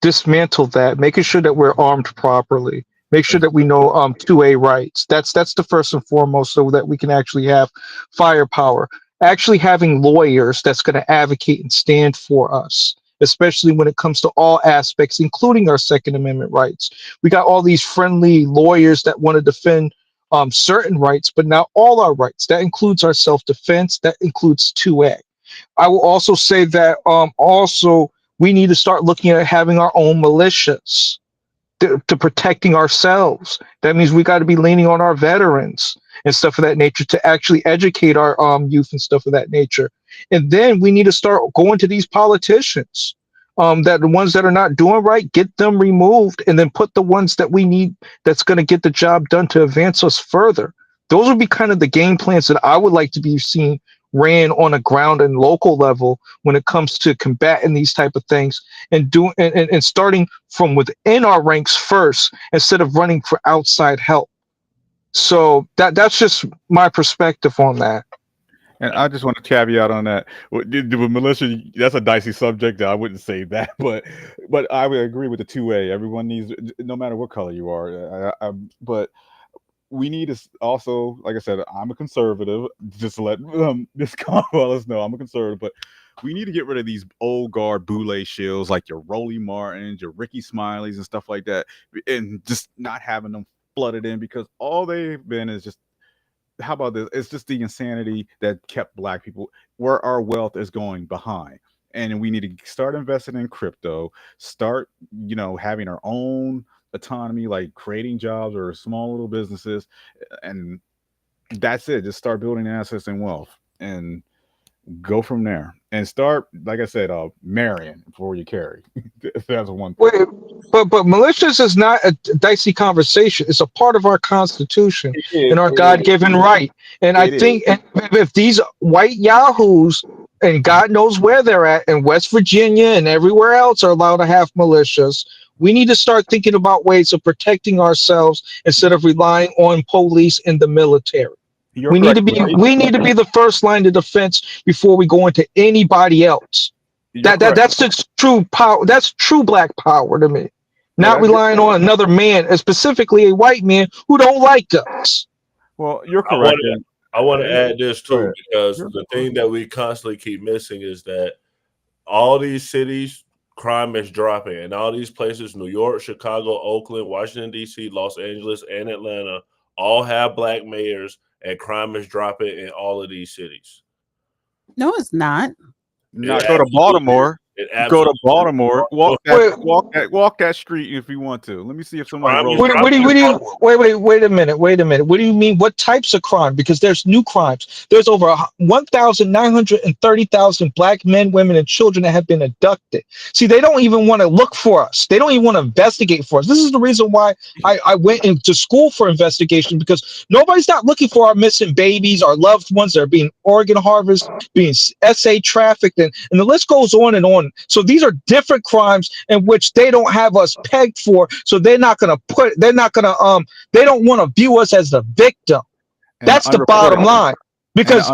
dismantle that, making sure that we're armed properly, make sure that we know 2A rights. That's the first and foremost, so that we can actually have firepower. Actually having lawyers that's going to advocate and stand for us, especially when it comes to all aspects, including our Second Amendment rights. We got all these friendly lawyers that want to defend certain rights, but not all our rights. That includes our self-defense. That includes 2A. I will also say that we need to start looking at having our own militias to protecting ourselves. That means we got to be leaning on our veterans and stuff of that nature to actually educate our youth and stuff of that nature. And then we need to start going to these politicians, that the ones that are not doing right, get them removed, and then put the ones that we need that's going to get the job done to advance us further. Those would be kind of the game plans that I would like to be seeing ran on a ground and local level when it comes to combating these type of things, and starting from within our ranks first instead of running for outside help. So that's just my perspective on that. And I just want to caveat on that. With militia, that's a dicey subject. I wouldn't say that, but I would agree with the 2A. Everyone needs, no matter what color you are. But we need to also, like I said, I'm a conservative. Just to let this Conwell know, I'm a conservative. But we need to get rid of these old guard boule shills like your Rollie Martins, your Ricky Smileys, and stuff like that, and just not having them flooded in, because all they've been is just, how about this? It's just the insanity that kept Black people where our wealth is going behind. And we need to start investing in crypto, start, having our own autonomy, like creating jobs or small little businesses. And that's it. Just start building assets and wealth and go from there. And start, like I said, marrying before you carry. That's one thing. Wait, but militias is not a dicey conversation. It's a part of our Constitution and our God-given right. And I think if these white yahoos and God knows where they're at, in West Virginia and everywhere else are allowed to have militias. We need to start thinking about ways of protecting ourselves instead of relying on police and the military. You're We need correct. to be the first line of defense before we go into anybody else. You're correct. That's just true power. That's true black power to me. Not Yeah, relying on another man, and specifically a white man who don't like us. Well, you're correct. I want to add this Go too, ahead. because the thing that we constantly keep missing is that all these cities, crime is dropping, and all these places, New York, Chicago, Oakland, Washington, D.C., Los Angeles, and Atlanta, all have black mayors, and crime is dropping in all of these cities. No, it's not. Now go to Baltimore. Go to Baltimore. Walk that street if you want to. Let me see if somebody rolls. Wait a minute. What do you mean? What types of crime? Because there's new crimes. There's over 1,930,000 black men, women, and children that have been abducted. See, they don't even want to look for us. They don't even want to investigate for us. This is the reason why I went into school for investigation, because nobody's not looking for our missing babies, our loved ones that are being organ harvested, being SA trafficked, and the list goes on and on. So these are different crimes in which they don't have us pegged for. So they don't want to view us as the victim. That's the bottom line. Because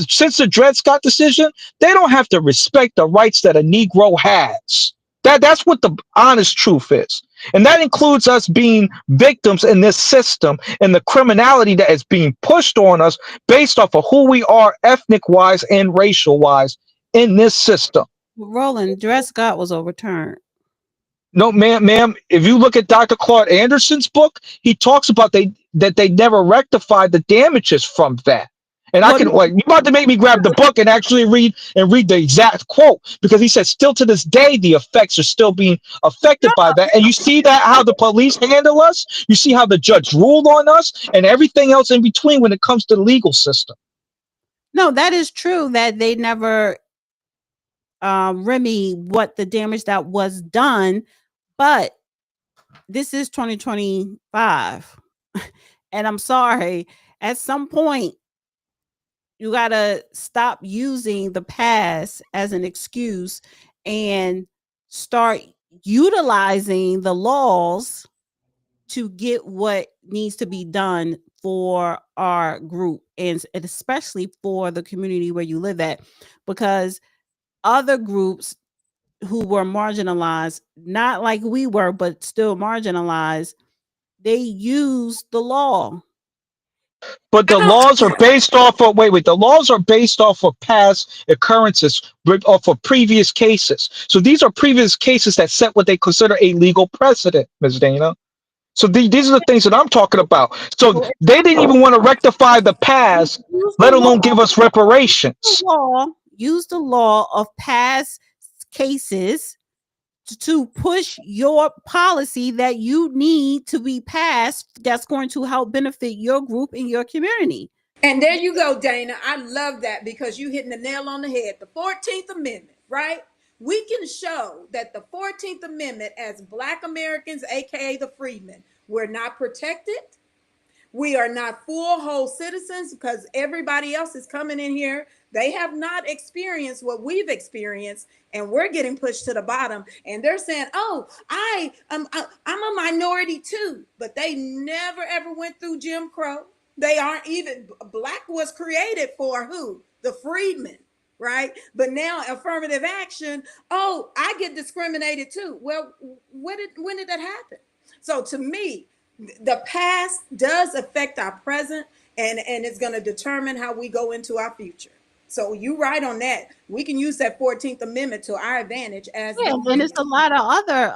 since the Dred Scott decision, they don't have to respect the rights that a Negro has. That's what the honest truth is. And that includes us being victims in this system and the criminality that is being pushed on us based off of who we are ethnic wise and racial wise in this system. Roland, Dred Scott was overturned. No, ma'am. If you look at Dr. Claude Anderson's book, he talks about that they never rectified the damages from that. And you about to make me grab the book and actually read the exact quote, because he said still to this day the effects are still being affected by that. And you see that how the police handle us, you see how the judge ruled on us, and everything else in between when it comes to the legal system. No, that is true that they never remedy what the damage that was done, but this is 2025. And I'm sorry, at some point you got to stop using the past as an excuse and start utilizing the laws to get what needs to be done for our group, and especially for the community where you live at, because other groups who were marginalized, not like we were, but still marginalized, they use the law. But the laws are based off of the laws are based off of past occurrences, off of previous cases. So these are previous cases that set what they consider a legal precedent, Ms. Dana. So these are the things that I'm talking about. So they didn't even want to rectify the past, let alone give us reparations. Use the law of past cases to push your policy that you need to be passed that's going to help benefit your group and your community. And there you go, Dana. I love that, because you hitting the nail on the head. The 14th Amendment, right? We can show that the 14th Amendment, as Black Americans, aka the freedmen, we're not protected. We are not full whole citizens, because everybody else is coming in here. They have not experienced what we've experienced, and we're getting pushed to the bottom. And they're saying, "Oh, I'm a minority too," but they never ever went through Jim Crow. They aren't even Black was created for who? The freedmen, right? But now affirmative action. Oh, I get discriminated too. Well, when did that happen? So to me, the past does affect our present, and it's going to determine how we go into our future. So you right on that. We can use that 14th Amendment to our advantage as and it's a lot of other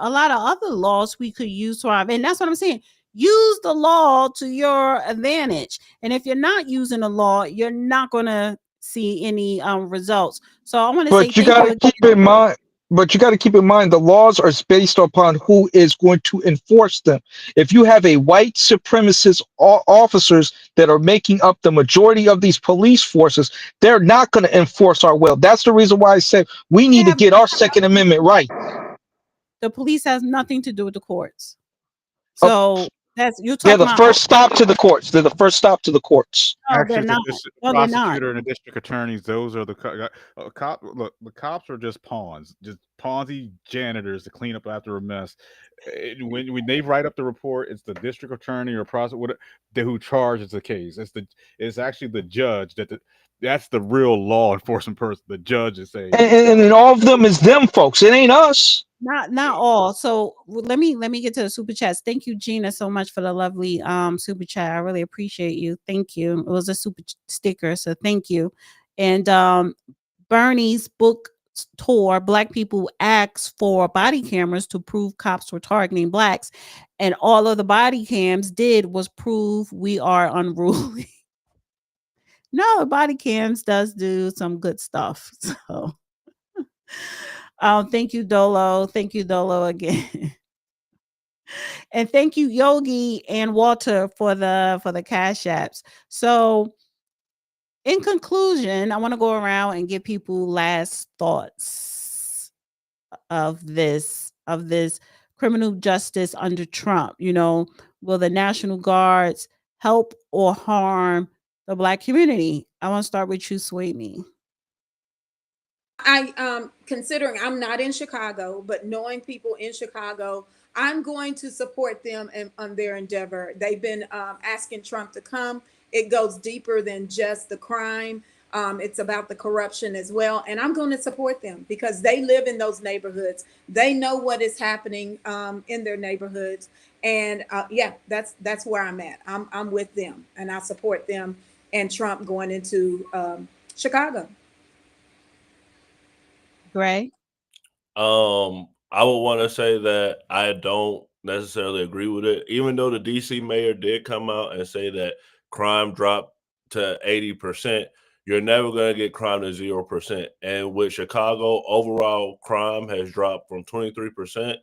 laws we could use to our, and that's what I'm saying. Use the law to your advantage. And if you're not using the law, you're not going to see any results. So I want to say, you got to keep in mind. But you got to keep in mind the laws are based upon who is going to enforce them. If you have a white supremacist officers that are making up the majority of these police forces, they're not going to enforce our will. That's the reason why I said we need to get our Second Amendment right. The police has nothing to do with the courts. So That's you're They're talking the about. first stop to the courts. They're the first stop to the courts. No, Actually, they're the not. district No, they're not. prosecutor and the district attorneys, those are the cop. Look, the cops are just pawns, just Ponzi janitors to clean up after a mess. When they write up the report, it's the district attorney or prosecutor who charges the case. It's actually the judge that's the real law enforcement person. The judge is saying, And all of them is them folks. It ain't us. Not all. So let me get to the super chats. Thank you, Gina, so much for the lovely super chat. I really appreciate you. Thank you. It was a sticker, so thank you. And Bernie's book tour, Black people asked for body cameras to prove cops were targeting blacks, and all of the body cams did was prove we are unruly. No, body cams does do some good stuff. So thank you, Dolo. Thank you, Dolo, again. And thank you, Yogi and Walter, for the cash apps. So in conclusion, I want to go around and give people last thoughts of this criminal justice under Trump. You know, will the National Guards help or harm the Black community? I want to start with you, Swayme. Considering I'm not in Chicago, but knowing people in Chicago, I'm going to support them on their endeavor. They've been asking Trump to come. It goes deeper than just the crime. It's about the corruption as well. And I'm going to support them because they live in those neighborhoods. They know what is happening in their neighborhoods. And yeah, that's where I'm at. I'm with them and I support them and Trump going into Chicago. Gray? I would want to say that I don't necessarily agree with it, even though the DC mayor did come out and say that crime dropped to 80%. You're never going to get crime to 0%. And with Chicago, overall crime has dropped from 23%,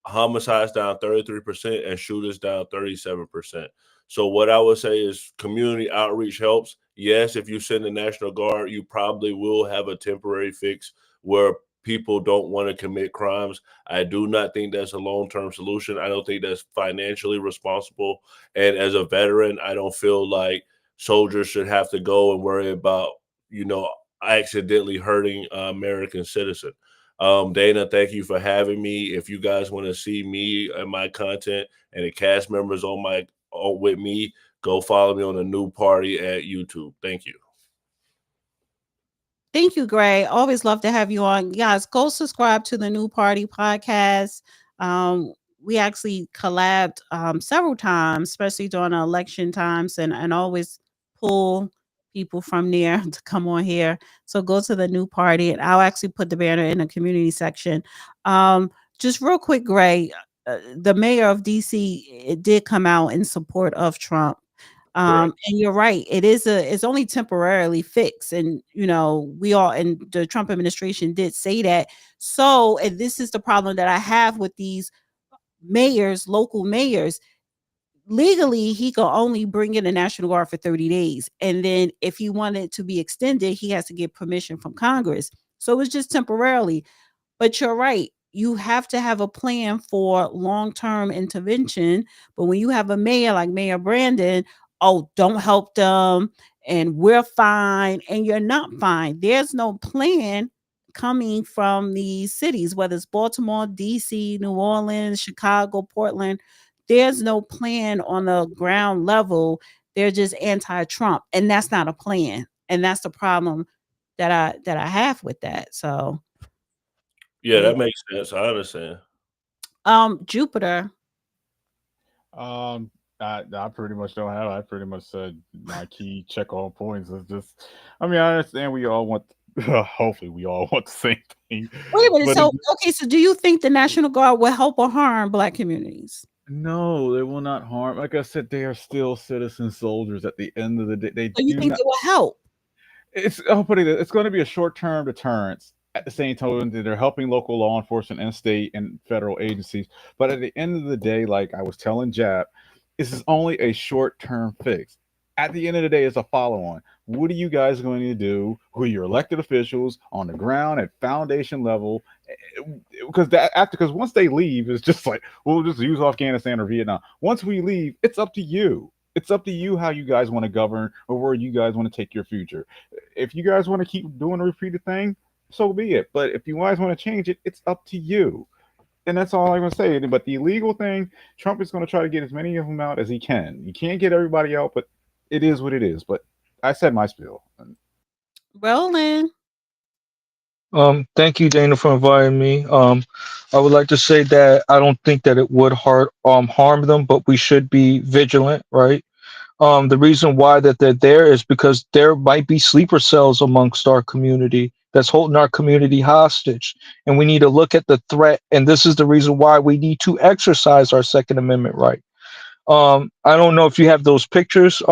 homicides down 33%, and shooters down 37%. So what I would say is community outreach helps. Yes, if you send the National Guard, you probably will have a temporary fix where people don't want to commit crimes. I do not think that's a long-term solution. I don't think that's financially responsible. And as a veteran, I don't feel like soldiers should have to go and worry about, accidentally hurting American citizen. Dana, thank you for having me. If you guys want to see me and my content and the cast members with me, go follow me on the New Party at YouTube. Thank you. Thank you, Gray. Always love to have you on. Guys, go subscribe to the New Party podcast. We actually collabed several times, especially during the election times, and always pull people from there to come on here. So go to the New Party, and I'll actually put the banner in the community section. Just real quick, Gray, the mayor of DC, it did come out in support of Trump. And you're right. It's only temporarily fixed. And, we all, and the Trump administration did say that. So, and this is the problem that I have with these mayors, local mayors. Legally, he can only bring in the National Guard for 30 days. And then if he wanted to be extended, he has to get permission from Congress. So it's just temporarily. But you're right. You have to have a plan for long-term intervention. But when you have a mayor like Mayor Brandon, oh, don't help them, and we're fine, and you're not fine. There's no plan coming from these cities, whether it's Baltimore, DC, New Orleans, Chicago, Portland. There's no plan on the ground level. They're just anti-Trump, and that's not a plan. And that's the problem that I have with that. So yeah, that makes sense. I understand. Jupiter. I pretty much don't have. I pretty much said my key check all points is just. I mean, I understand we all want. Hopefully, we all want the same thing. Wait a minute. So do you think the National Guard will help or harm Black communities? No, they will not harm. Like I said, they are still citizen soldiers. At the end of the day, So you think they will help? I'll put it. It's going to be a short-term deterrence. At the same time, they're helping local law enforcement and state and federal agencies. But at the end of the day, like I was telling Jap, this is only a short-term fix. At the end of the day, it's a follow-on. What are you guys going to do? Who are your elected officials on the ground at foundation level Because once they leave, it's just like we'll just use Afghanistan or Vietnam. Once we leave, it's up to you. It's up to you how you guys want to govern or where you guys want to take your future. If you guys want to keep doing a repeated thing, so be it. But if you guys want to change it, it's up to you. And that's all I'm going to say. But the illegal thing, Trump is going to try to get as many of them out as he can. You can't get everybody out, but it is what it is. But I said my spiel. Roland. Thank you, Dana, for inviting me. I would like to say that I don't think that it would harm them, but we should be vigilant, right? The reason why that they're there is because there might be sleeper cells amongst our community that's holding our community hostage, and we need to look at the threat. And this is the reason why we need to exercise our Second Amendment right. I don't know if you have those pictures.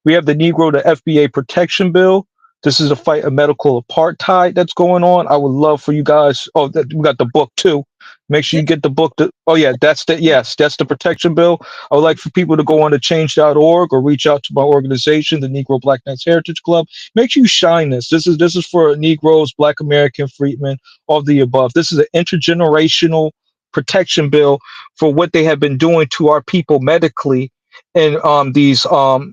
We have the Negro to FBA protection bill. This is a fight of medical apartheid that's going on. I would love for you guys. Oh, we got the book too. Make sure you get the book. That's the protection bill. I would like for people to go on to change.org or reach out to my organization, the Negro Black Knights Heritage Club. Make sure you shine this. This is for Negroes, Black American freedmen, all of the above. This is an intergenerational protection bill for what they have been doing to our people medically, and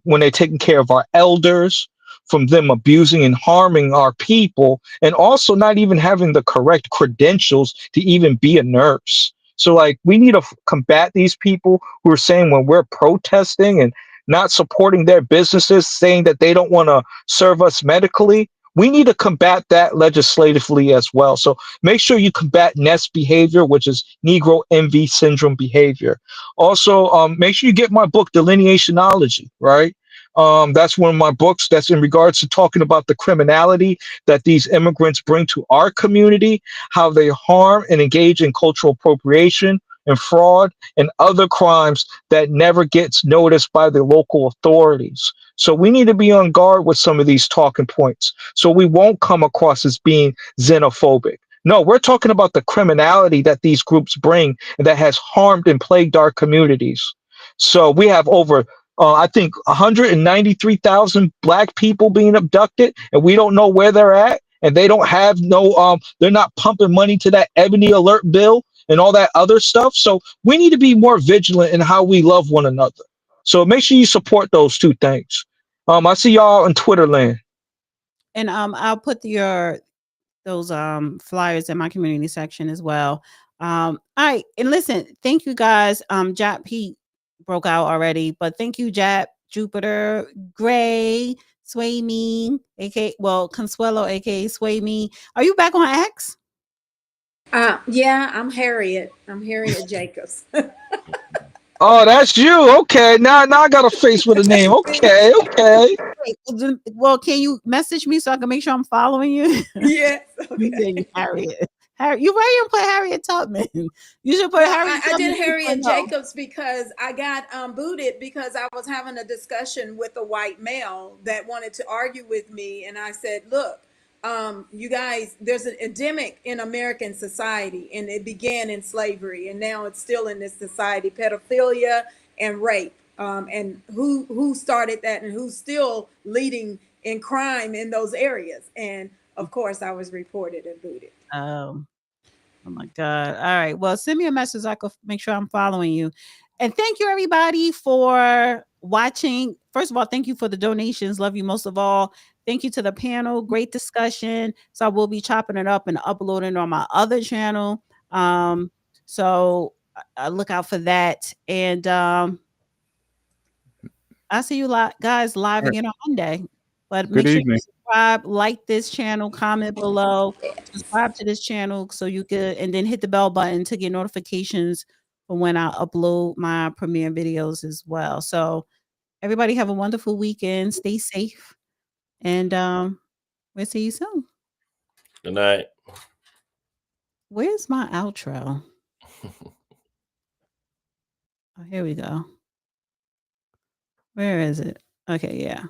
when they're taking care of our elders, from them abusing and harming our people, and also not even having the correct credentials to even be a nurse. So like we need to combat these people who are saying when we're protesting and not supporting their businesses, saying that they don't want to serve us medically. We need to combat that legislatively as well. So make sure you combat NEST behavior, which is Negro Envy Syndrome behavior. Also, make sure you get my book, Delineationology, right? That's one of my books that's in regards to talking about the criminality that these immigrants bring to our community, how they harm and engage in cultural appropriation and fraud and other crimes that never gets noticed by the local authorities. So we need to be on guard with some of these talking points so we won't come across as being xenophobic. No, we're talking about the criminality that these groups bring and that has harmed and plagued our communities. So we have over I think 193,000 Black people being abducted, and we don't know where they're at, and they don't have they're not pumping money to that Ebony Alert bill and all that other stuff. So we need to be more vigilant in how we love one another. So make sure you support those two things. I see y'all in Twitter land. And I'll put those flyers in my community section as well. All right, and listen, thank you guys. Jap Pete broke out already, but thank you, Jap, Jupiter, Gray, Sway Me, Consuelo, aka Sway Me. Are you back on X? Yeah, I'm Harriet. I'm Harriet Jacobs. Oh, that's you. Okay, now I got a face with a name. Okay. Well, can you message me so I can make sure I'm following you? Yes. Okay. Harriet. You ready to play Harriet Tubman? You should put Harriet Tubman. I did Harriet Jacobs because I got booted because I was having a discussion with a white male that wanted to argue with me. And I said, look, you guys, there's an endemic in American society, and it began in slavery, and now it's still in this society, pedophilia and rape. And who started that and who's still leading in crime in those areas? And of course, I was reported and booted. Oh my God. All right. Well, send me a message so I can make sure I'm following you. And thank you, everybody, for watching. First of all, thank you for the donations. Love you most of all. Thank you to the panel. Great discussion. So I will be chopping it up and uploading on my other channel. So look out for that. And I'll see you guys live again on Monday. But make sure you subscribe, like this channel, comment below, subscribe to this channel so you can, and then hit the bell button to get notifications for when I upload my premiere videos as well. So everybody have a wonderful weekend. Stay safe. And we'll see you soon. Good night. Where's my outro? Oh, here we go. Where is it? Okay, yeah.